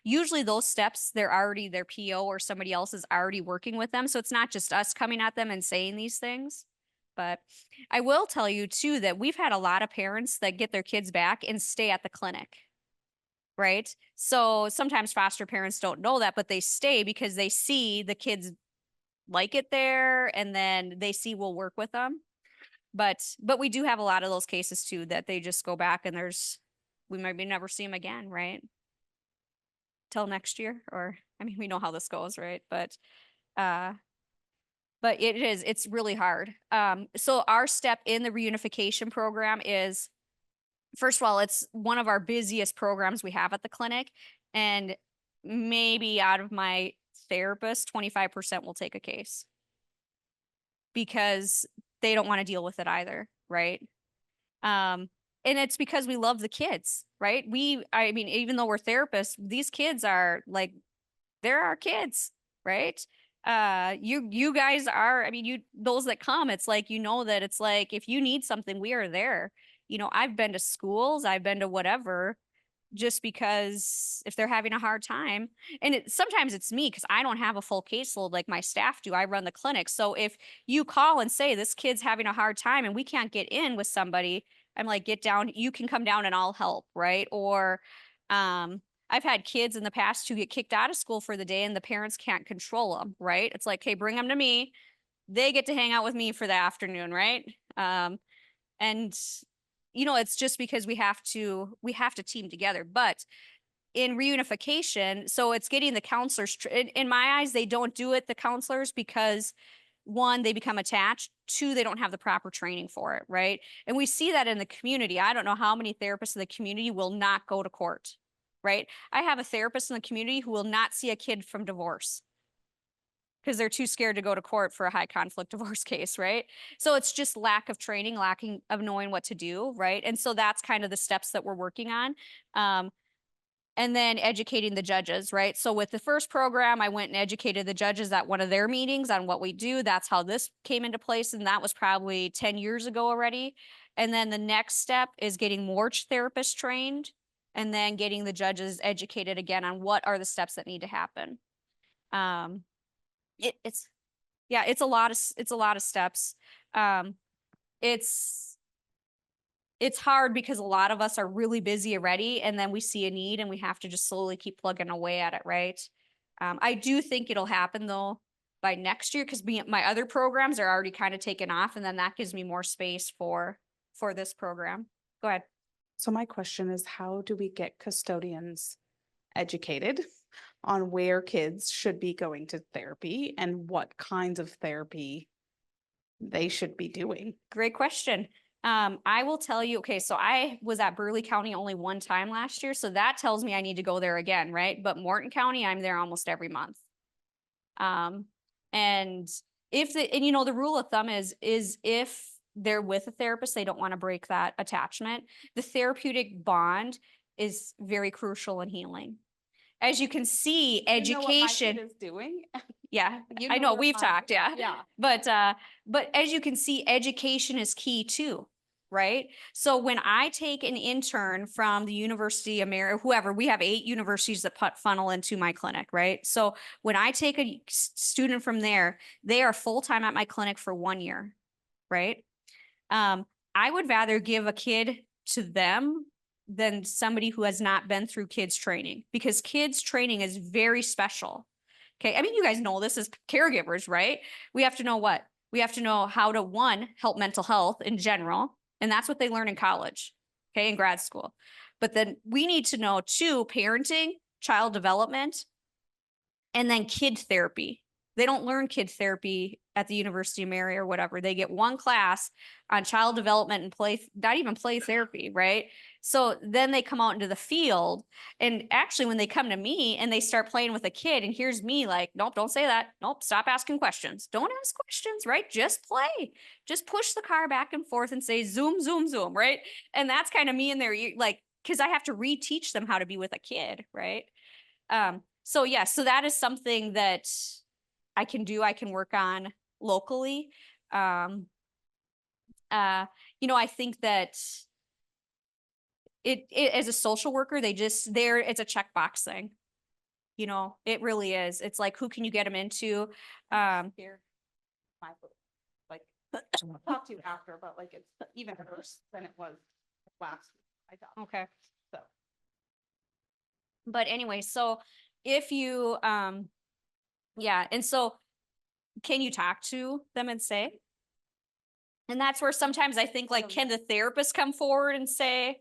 Usually those steps, they're already their PO or somebody else is already working with them. So it's not just us coming at them and saying these things. But I will tell you too that we've had a lot of parents that get their kids back and stay at the clinic. Right. So sometimes foster parents don't know that, but they stay because they see the kids like it there and then they see we'll work with them. But we do have a lot of those cases too that they just go back and we maybe never see them again, right? Till next year, or I mean, we know how this goes, right? But it's really hard. So our step in the reunification program is, first of all, it's one of our busiest programs we have at the clinic. And maybe out of my therapist, 25% will take a case because they don't want to deal with it either, right? And it's because we love the kids, right? I mean, even though we're therapists, these kids are like, they're our kids, right? You guys are, I mean, those that come, it's like, that it's like, if you need something, we are there. I've been to schools, I've been to whatever, just because if they're having a hard time, and sometimes it's me because I don't have a full caseload like my staff do. I run the clinic. So if you call and say this kid's having a hard time and we can't get in with somebody, I'm like, get down, you can come down and I'll help, right? Or I've had kids in the past who get kicked out of school for the day and the parents can't control them, right? It's like, hey, bring them to me. They get to hang out with me for the afternoon, right? And it's just because we have to team together. But in reunification, so it's getting the counselors, in my eyes, they don't do it, the counselors, because one, they become attached. Two, they don't have the proper training for it, right? And we see that in the community. I don't know how many therapists in the community will not go to court, right? I have a therapist in the community who will not see a kid from divorce because they're too scared to go to court for a high conflict divorce case, right? So it's just lack of training, lacking of knowing what to do, right? And so that's kind of the steps that we're working on. And then educating the judges, right? So with the first program, I went and educated the judges at one of their meetings on what we do. That's how this came into place. And that was probably 10 years ago already. And then the next step is getting more therapists trained and then getting the judges educated again on what are the steps that need to happen. It's a lot of steps. It's hard because a lot of us are really busy already, and then we see a need and we have to just slowly keep plugging away at it, right? I do think it'll happen though by next year because my other programs are already kind of taken off, and then that gives me more space for this program. Go ahead. So my question is, how do we get custodians educated on where kids should be going to therapy and what kinds of therapy they should be doing? Great question. I will tell you, okay, so I was at Burleigh County only one time last year, so that tells me I need to go there again, right? But Morton County, I'm there almost every month. And the rule of thumb is if they're with a therapist, they don't want to break that attachment. The therapeutic bond is very crucial in healing. As you can see, education is doing. Yeah, I know we've talked. Yeah. Yeah. But as you can see, education is key too, right? So when I take an intern from the University of whoever, we have 8 universities that funnel into my clinic, right? So when I take a student from there, they are full-time at my clinic for 1 year, right? I would rather give a kid to them than somebody who has not been through kids training, because kids training is very special. Okay. I mean, you guys know this as caregivers, right? We have to know what? We have to know how to, one, help mental health in general. And that's what they learn in college, okay, in grad school. But then we need to know, two, parenting, child development, and then kid therapy. They don't learn kid therapy at the University of Mary or whatever. They get one class on child development and play, not even play therapy, right? So then they come out into the field. And actually, when they come to me and they start playing with a kid, and here's me like, nope, don't say that. Nope, stop asking questions. Don't ask questions, right? Just play. Just push the car back and forth and say, zoom, zoom, zoom, right? And that's kind of me in there, like, because I have to reteach them how to be with a kid, right? So yeah, so that is something that I can do, I can work on locally. I think that it as a social worker, it's a checkbox thing. It really is. It's like, who can you get them into? Here, my book, like, I'll talk to you after, but like, it's even worse than it was last week, I thought. Okay. So, But anyway, so if you, yeah, and so can you talk to them and say? And that's where sometimes I think like, can the therapist come forward and say,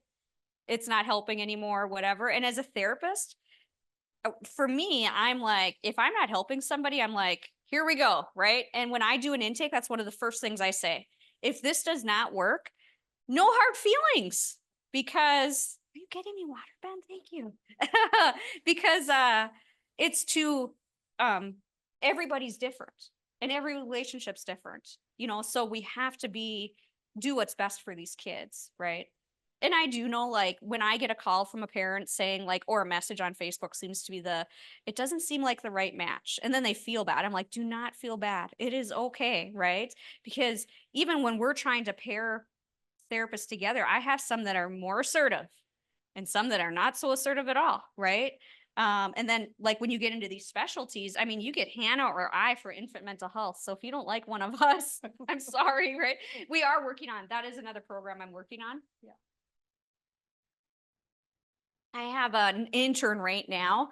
it's not helping anymore, whatever? And as a therapist, for me, I'm like, if I'm not helping somebody, I'm like, here we go, right? And when I do an intake, that's one of the first things I say. If this does not work, no hard feelings, because are you getting me water, Ben? Thank you. Because it's too everybody's different and every relationship's different, so we have to do what's best for these kids, right? And I do know, like, when I get a call from a parent saying like, or a message on Facebook seems to be it doesn't seem like the right match. And then they feel bad. I'm like, do not feel bad. It is okay, right? Because even when we're trying to pair therapists together, I have some that are more assertive and some that are not so assertive at all, right? And then like when you get into these specialties, I mean, you get Hannah or I for infant mental health. So if you don't like one of us, I'm sorry, right? We are working on, that is another program I'm working on. Yeah. I have an intern right now.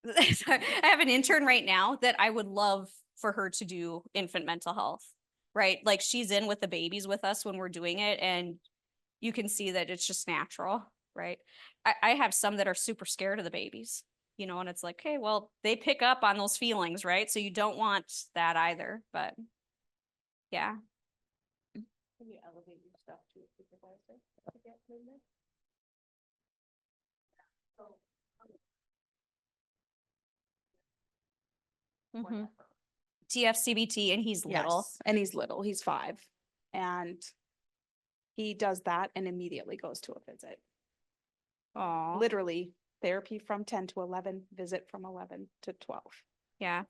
I have an intern right now that I would love for her to do infant mental health, right? Like she's in with the babies with us when we're doing it, and you can see that it's just natural, right? I have some that are super scared of the babies, and it's like, okay, well, they pick up on those feelings, right? So you don't want that either, but yeah. Can you elevate your stuff to a supervisor to get movement? Mhm. TFCBT, and he's little. yes, and he's little, he's 5. And he does that and immediately goes to a visit. Oh, Literally therapy from 10 to 11, visit from 11 to 12. yeah.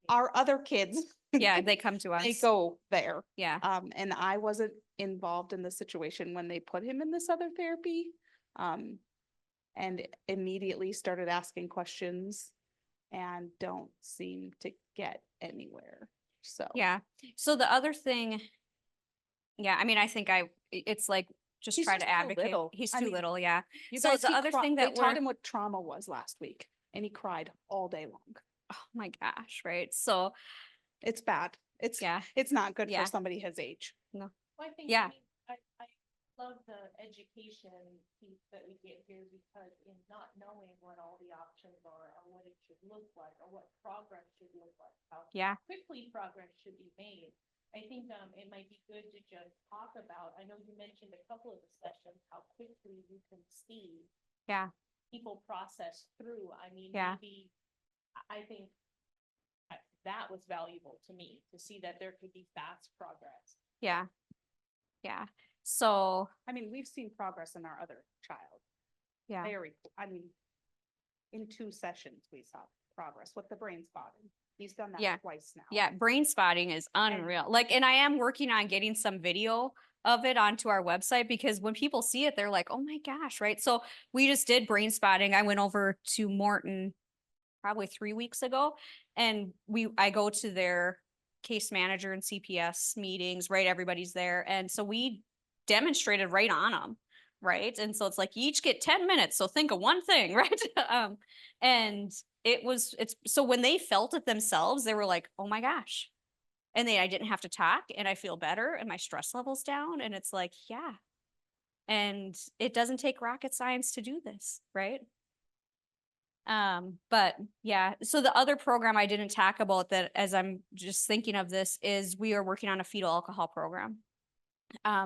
Our other kids. Yeah, they come to us. They go there. Yeah. And I wasn't involved in the situation when they put him in this other therapy. And immediately started asking questions and don't seem to get anywhere. So. Yeah. So the other thing, yeah, I mean, I think it's like, just He's try just to too advocate. little. He's I too mean, little, yeah. You So guys, the other thing that they taught we're, him what trauma was last week and he cried all day long. oh my gosh, right? So, It's bad. It's yeah, it's not good Yeah. for somebody his age. Well, I think, Yeah. I love the education piece that we get here, because in not knowing what all the options are, or what it should look like, or what progress should look like, how yeah, quickly progress should be made. I think it might be good to just talk about, I know you mentioned a couple of the sessions, how quickly you can see yeah, people process through. I mean, Yeah. maybe, I think that was valuable to me, to see that there could be fast progress. yeah, yeah. So, I mean, we've seen progress in our other child. yeah, In 2 sessions, we saw progress with the brain spotting. He's done that Yeah. twice now. yeah, brain spotting is unreal. Like, and I am working on getting some video of it onto our website, because when people see it, they're like, oh my gosh, right? So we just did brain spotting. I went over to Morton probably 3 weeks ago, and I go to their case manager and CPS meetings, right? Everybody's there. And so we demonstrated right on them. Right. And so it's like, you each get 10 minutes. So think of one thing, right? And it's so when they felt it themselves, they were like, oh my gosh. And I didn't have to talk, and I feel better, and my stress level's down. And it's like, yeah. And it doesn't take rocket science to do this, right? But yeah, so the other program I didn't talk about that as I'm just thinking of this is we are working on a fetal alcohol program.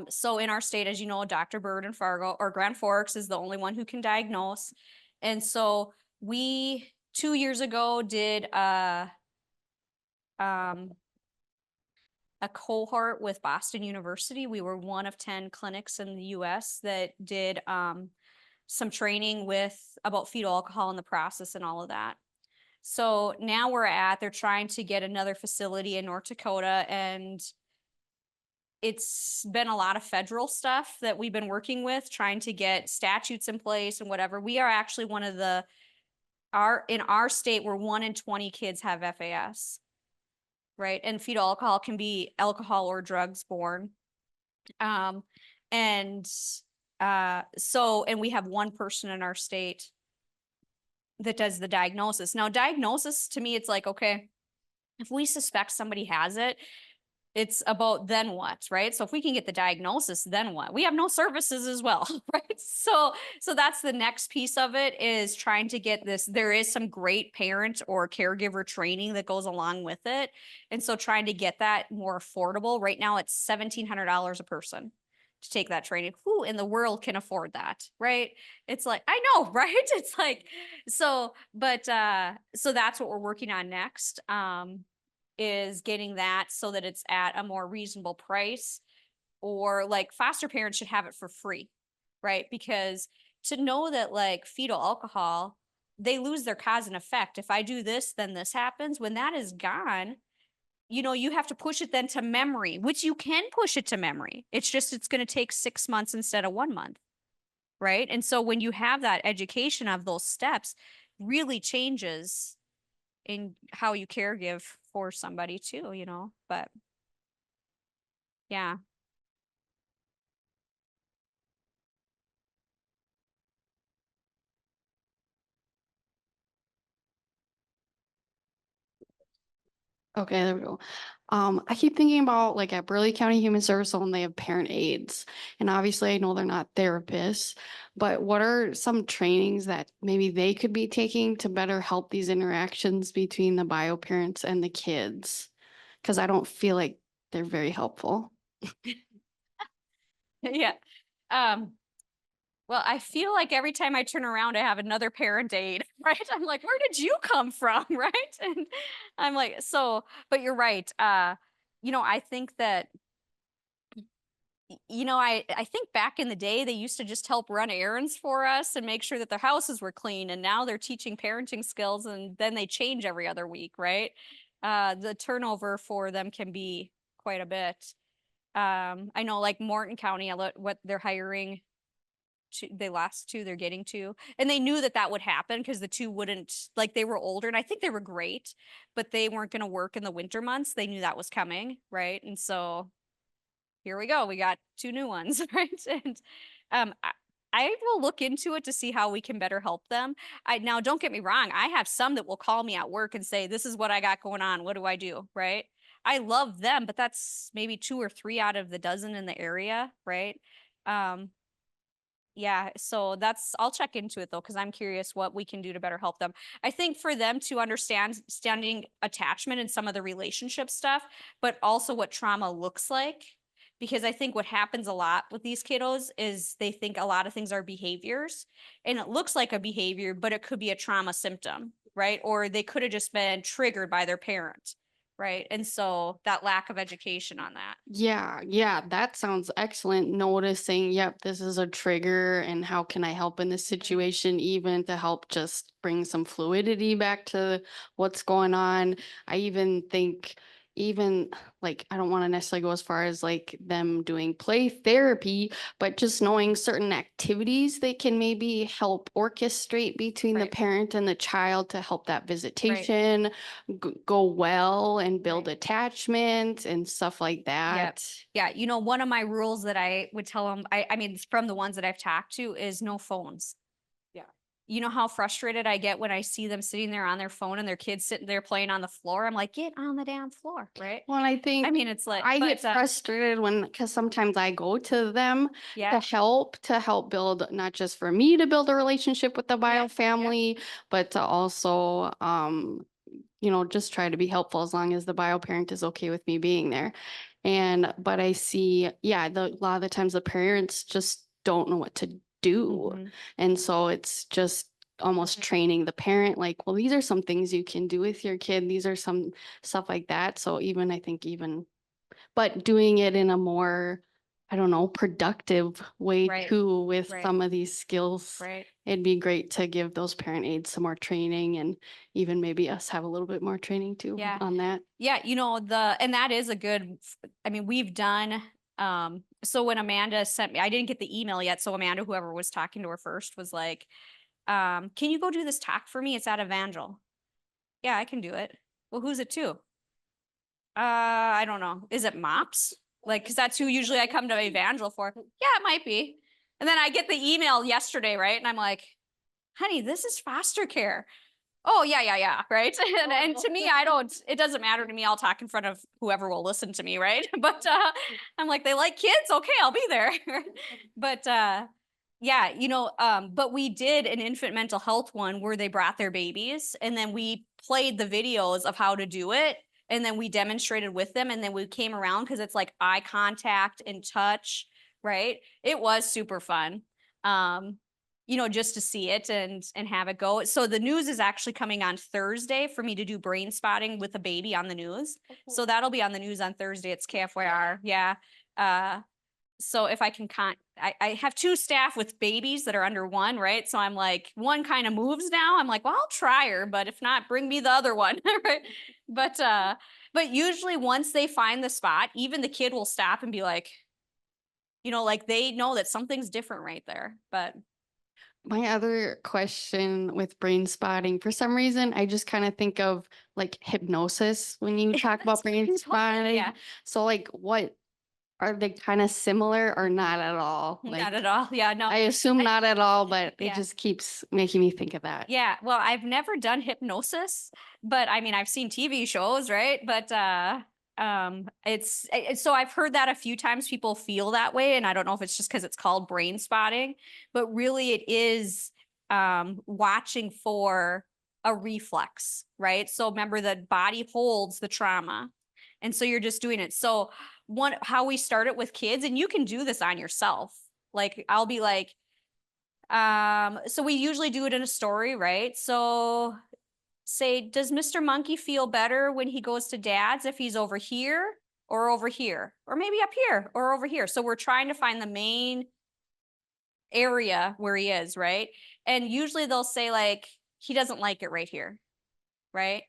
So in our state, as you know, Dr. Bird in Fargo or Grand Forks is the only one who can diagnose. And so we 2 years ago did a cohort with Boston University. We were one of 10 clinics in the US that did some training with about fetal alcohol in the process and all of that. So now they're trying to get another facility in North Dakota, and it's been a lot of federal stuff that we've been working with, trying to get statutes in place and whatever. We are actually one of in our state, we're 1 in 20 kids have FAS, right? And fetal alcohol can be alcohol or drugs borne. And we have one person in our state that does the diagnosis. Now, diagnosis to me, it's like, okay, if we suspect somebody has it, it's about then what, right? So if we can get the diagnosis, then what? We have no services as well, right? So that's the next piece of it, is trying to get this. There is some great parent or caregiver training that goes along with it. And so trying to get that more affordable. Right now it's $1,700 a person to take that training. Who in the world can afford that, right? It's like, I know, right? It's like, so that's what we're working on next. Is getting that so that it's at a more reasonable price, or like foster parents should have it for free, right? Because to know that like fetal alcohol, they lose their cause and effect. If I do this, then this happens. When that is gone, you have to push it then to memory, which you can push it to memory. It's just, it's going to take 6 months instead of 1 month. Right. And so when you have that education of those steps, really changes in how you caregive for somebody too, but yeah. Okay, there we go. I keep thinking about like at Burley County Human Service Zone, they have parent aides. And obviously I know they're not therapists, but what are some trainings that maybe they could be taking to better help these interactions between the bio parents and the kids? Because I don't feel like they're very helpful. Yeah. Well, I feel like every time I turn around, I have another parent aide, right? I'm like, where did you come from? Right. And I'm like, but you're right. I think that, I think back in the day, they used to just help run errands for us and make sure that their houses were clean. And now they're teaching parenting skills, and then they change every other week, right? The turnover for them can be quite a bit. I know like Morton County, what they're hiring, they last two they're getting to, and they knew that would happen because the two wouldn't, like, they were older and I think they were great, but they weren't going to work in the winter months. They knew that was coming, right? And so here we go, we got two new ones. Right. And I will look into it to see how we can better help them. Now, don't get me wrong, I have some that will call me at work and say, this is what I got going on, what do I do? Right. I love them, but that's maybe 2 or 3 out of the dozen in the area, right? Yeah, so I'll check into it though, because I'm curious what we can do to better help them. I think for them to understanding attachment and some of the relationship stuff, but also what trauma looks like. Because I think what happens a lot with these kiddos is they think a lot of things are behaviors, and it looks like a behavior, but it could be a trauma symptom, right? Or they could have just been triggered by their parent. Right. And so that lack of education on that. Yeah, that sounds excellent. Noticing, yep, this is a trigger, and how can I help in this situation, even to help just bring some fluidity back to what's going on. I even think, even like, I don't want to necessarily go as far as like them doing play therapy, but just knowing certain activities they can maybe help orchestrate between the Right. parent and the child to help that visitation go well and build Right. attachment and stuff like that. Yeah. One of my rules that I would tell them, I mean, from the ones that I've talked to, is no phones. Yeah. you know how frustrated I get when I see them sitting there on their phone and their kids sitting there playing on the floor. I'm like, get on the damn floor, right? Well, I think I mean, it's like, I get but, frustrated because sometimes I go to them yeah, to help build, not just for me to build a relationship with the bio yeah. family, but to also, just try to be helpful as long as the bio parent is okay with me being there. But I see, yeah, a lot of the times the parents just don't know what to do. Mhm. And so it's just almost training the parent, like, well, these are some things you can do with your kid. These are some stuff like that. So I think but doing it in a more, I don't know, productive way Right, too with right. some of these skills. Right. It'd be great to give those parent aides some more training and even maybe us have a little bit more training too Yeah. on that. Yeah, and that is a good, I mean, we've done, so when Amanda sent me, I didn't get the email yet. So Amanda, whoever was talking to her first, was like, can you go do this talk for me? It's at Evangel. Yeah, I can do it. Well, who's it to? I don't know. Is it MOPS? Like, cause that's who usually I come to Evangel for. Yeah, it might be. And then I get the email yesterday, right? And I'm like, honey, this is foster care. Oh, yeah, right? And to me, it doesn't matter to me. I'll talk in front of whoever will listen to me, right? But I'm like, they like kids? Okay, I'll be there. But yeah, but we did an infant mental health one where they brought their babies and then we played the videos of how to do it. And then we demonstrated with them and then we came around because it's like eye contact and touch, right? It was super fun. Just to see it and have it go. So the news is actually coming on Thursday for me to do brain spotting with a baby on the news. So that'll be on the news on Thursday. It's KFYR. Yeah. So if I can I have 2 staff with babies that are under 1, right? So I'm like, one kind of moves now. I'm like, well, I'll try her, but if not, bring me the other one. Right. But usually once they find the spot, even the kid will stop and be like, like they know that something's different right there. But My other question with brain spotting, for some reason, I just kind of think of like hypnosis when you talk about brain spotting. yeah. So like what are they kind of similar or not at all? Not Like at all. Yeah, no. I assume not at all, but it Yeah. just keeps making me think of that. Yeah, well, I've never done hypnosis, but I mean, I've seen TV shows, right? But so I've heard that a few times people feel that way, and I don't know if it's just because it's called brain spotting, but really it is watching for a reflex, right? So remember the body holds the trauma. And so you're just doing it. So how we start it with kids, and you can do this on yourself. Like I'll be like, so we usually do it in a story, right? So say, does Mr. Monkey feel better when he goes to dad's if he's over here or over here, or maybe up here or over here? So we're trying to find the main area where he is, right? And usually they'll say like, he doesn't like it right here, right?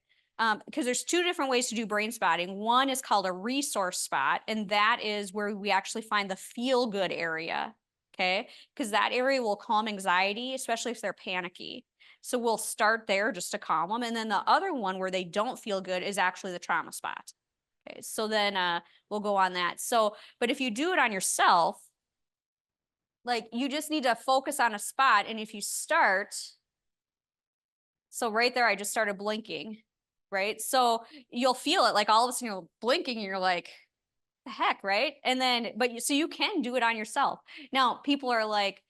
Because there's 2 different ways to do brain spotting. One is called a resource spot, and that is where we actually find the feel good area. Okay, because that area will calm anxiety, especially if they're panicky. So we'll start there just to calm them. And then the other one where they don't feel good is actually the trauma spot. Okay, so then we'll go on that. So, but if you do it on yourself, like you just need to focus on a spot. And if you start, so right there, I just started blinking, right? So you'll feel it like all of a sudden you're blinking and you're like, the heck, right? And then, so you can do it on yourself. Now, people are like,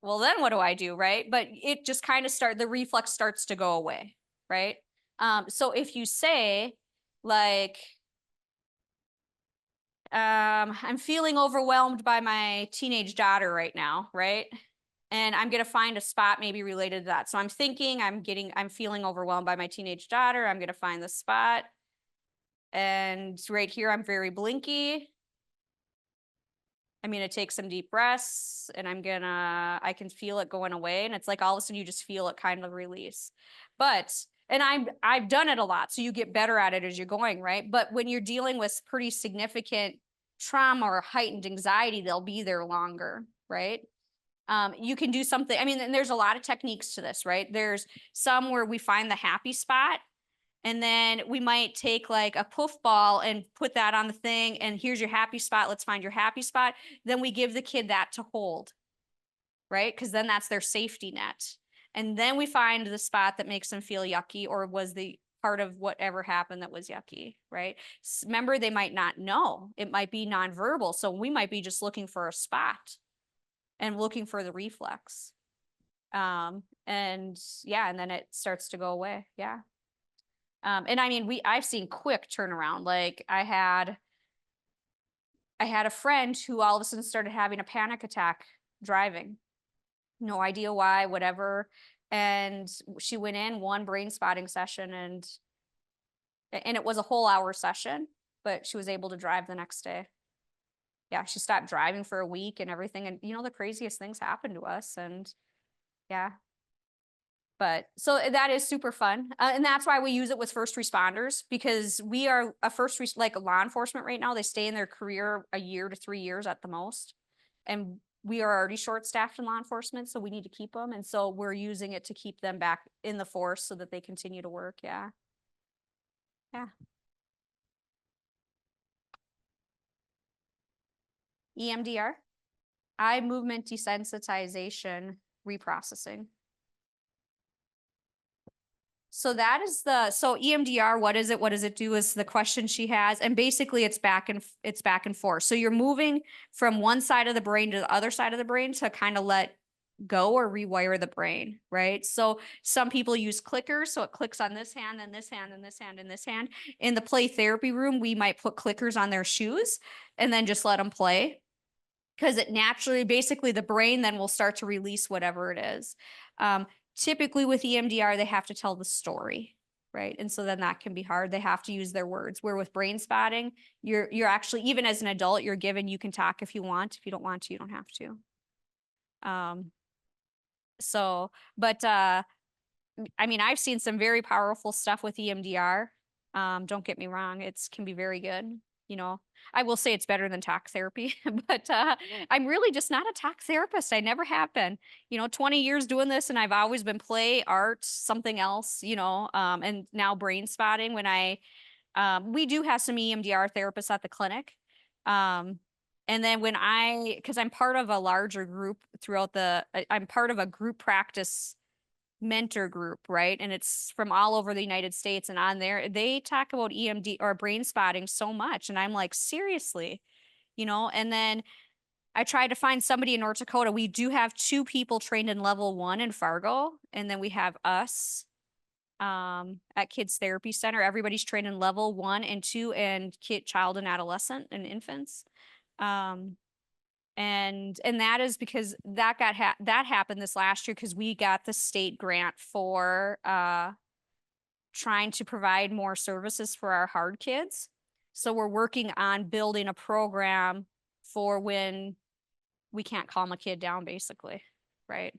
well, then what do I do, right? But it just kind of the reflex starts to go away, right? So if you say like, I'm feeling overwhelmed by my teenage daughter right now, right? And I'm going to find a spot maybe related to that. So I'm thinking I'm feeling overwhelmed by my teenage daughter. I'm going to find the spot. And right here, I'm very blinky. I'm going to take some deep breaths and I can feel it going away. And it's like all of a sudden you just feel it kind of release. And I've done it a lot. So you get better at it as you're going, right? But when you're dealing with pretty significant trauma or heightened anxiety, they'll be there longer, right? You can do something. I mean, and there's a lot of techniques to this, right? There's some where we find the happy spot. And then we might take like a poof ball and put that on the thing. And here's your happy spot. Let's find your happy spot. Then we give the kid that to hold, right? Because then that's their safety net. And then we find the spot that makes them feel yucky or was the part of whatever happened that was yucky, right? Remember, they might not know. It might be nonverbal. So we might be just looking for a spot and looking for the reflex. And yeah, and then it starts to go away. Yeah. And I mean, I've seen quick turnaround. Like I had a friend who all of a sudden started having a panic attack driving. No idea why, whatever. And she went in one brain spotting session and it was a whole hour session, but she was able to drive the next day. Yeah, she stopped driving for a week and everything. And the craziest things happened to us. And yeah. But so that is super fun. And that's why we use it with first responders, because we are a like law enforcement right now, they stay in their career a year to 3 years at the most. And we are already short staffed in law enforcement, so we need to keep them. And so we're using it to keep them back in the force so that they continue to work. Yeah. Yeah. EMDR, eye movement desensitization reprocessing. So that is so EMDR, what is it? What does it do is the question she has. And basically it's back and forth. So you're moving from one side of the brain to the other side of the brain to kind of let go or rewire the brain, right? So some people use clickers. So it clicks on this hand and this hand and this hand and this hand. In the play therapy room, we might put clickers on their shoes and then just let them play. Because it naturally, basically the brain then will start to release whatever it is. Typically with EMDR, they have to tell the story, right? And so then that can be hard. They have to use their words. Where with brain spotting, you're actually, even as an adult, you're given, you can talk if you want. If you don't want to, you don't have to. I mean, I've seen some very powerful stuff with EMDR. Don't get me wrong, it can be very good. I will say it's better than talk therapy, but I'm really just not a talk therapist. I never have been. 20 years doing this, and I've always been play, art, something else. And now brain spotting. When we do have some EMDR therapists at the clinic, and then because I'm part of a larger group I'm part of a group practice mentor group, right? And it's from all over the United States, and on there they talk about EMD or brain spotting so much, and I'm like, seriously, and then I tried to find somebody in North Dakota. We do have 2 people trained in level 1 in Fargo, and then we have us at Kids Therapy Center. Everybody's trained in level 1 and 2 and child and adolescent and infants. And that is because that happened this last year because we got the state grant for trying to provide more services for our hard kids. So we're working on building a program for when we can't calm a kid down, basically, right?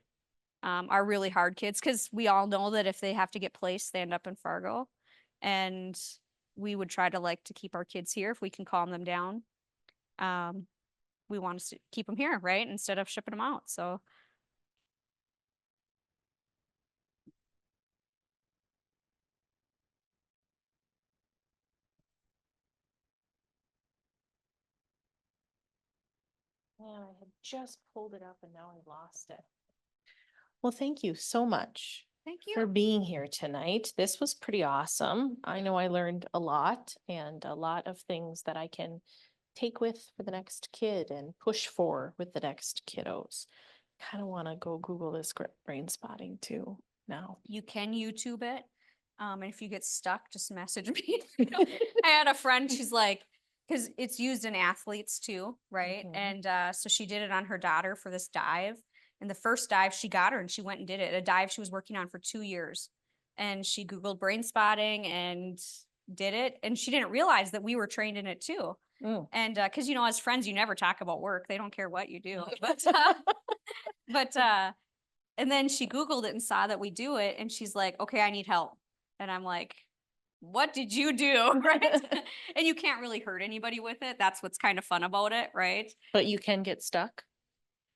Our really hard kids, because we all know that if they have to get placed, they end up in Fargo. And we would try to keep our kids here if we can calm them down. We want to keep them here, right? Instead of shipping them out. So. Yeah, I had just pulled it up and now I lost it. Well, thank you so much Thank for you. being here tonight. This was pretty awesome. I know I learned a lot and a lot of things that I can take with for the next kid and push for with the next kiddos. Kind of want to go Google this brain spotting too now. You can YouTube it. And if you get stuck, just message me. I had a friend, she's like, because it's used in athletes too, right? Mhm. And so she did it on her daughter for this dive. And the first dive, she got her and she went and did it. A dive she was working on for 2 years. And she Googled brain spotting and did it. And she didn't realize that we were trained in it too. Mm. And because, as friends, you never talk about work. They don't care what you do. But and then she Googled it and saw that we do it. And she's like, okay, I need help. And I'm like, what did you do? Right. And you can't really hurt anybody with it. That's what's kind of fun about it. Right. But you can get stuck.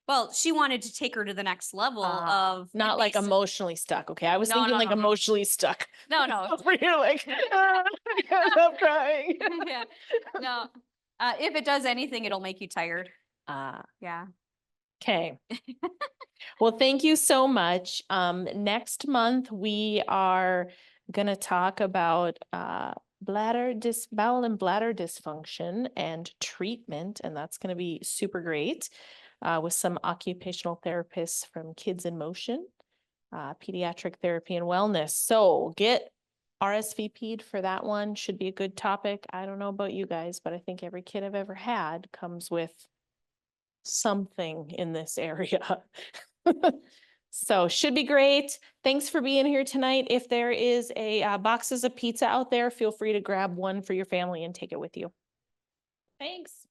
Well, she wanted to take her to the next level of not like basic- emotionally stuck. Okay. I was No, thinking no, like no, no. emotionally stuck. No, no. Where you're like, "Ah, I can't stop crying." Yeah. No. If it does anything, it'll make you tired. Ah, Yeah. Okay. Well, thank you so much. Next month, we are gonna talk about bowel and bladder dysfunction and treatment, and that's gonna be super great with some occupational therapists from Kids in Motion, pediatric therapy and wellness. So get RSVP'd for that one. Should be a good topic. I don't know about you guys, but I think every kid I've ever had comes with something in this area. So should be great. Thanks for being here tonight. If there is a boxes of pizza out there, feel free to grab one for your family and take it with you. Thanks.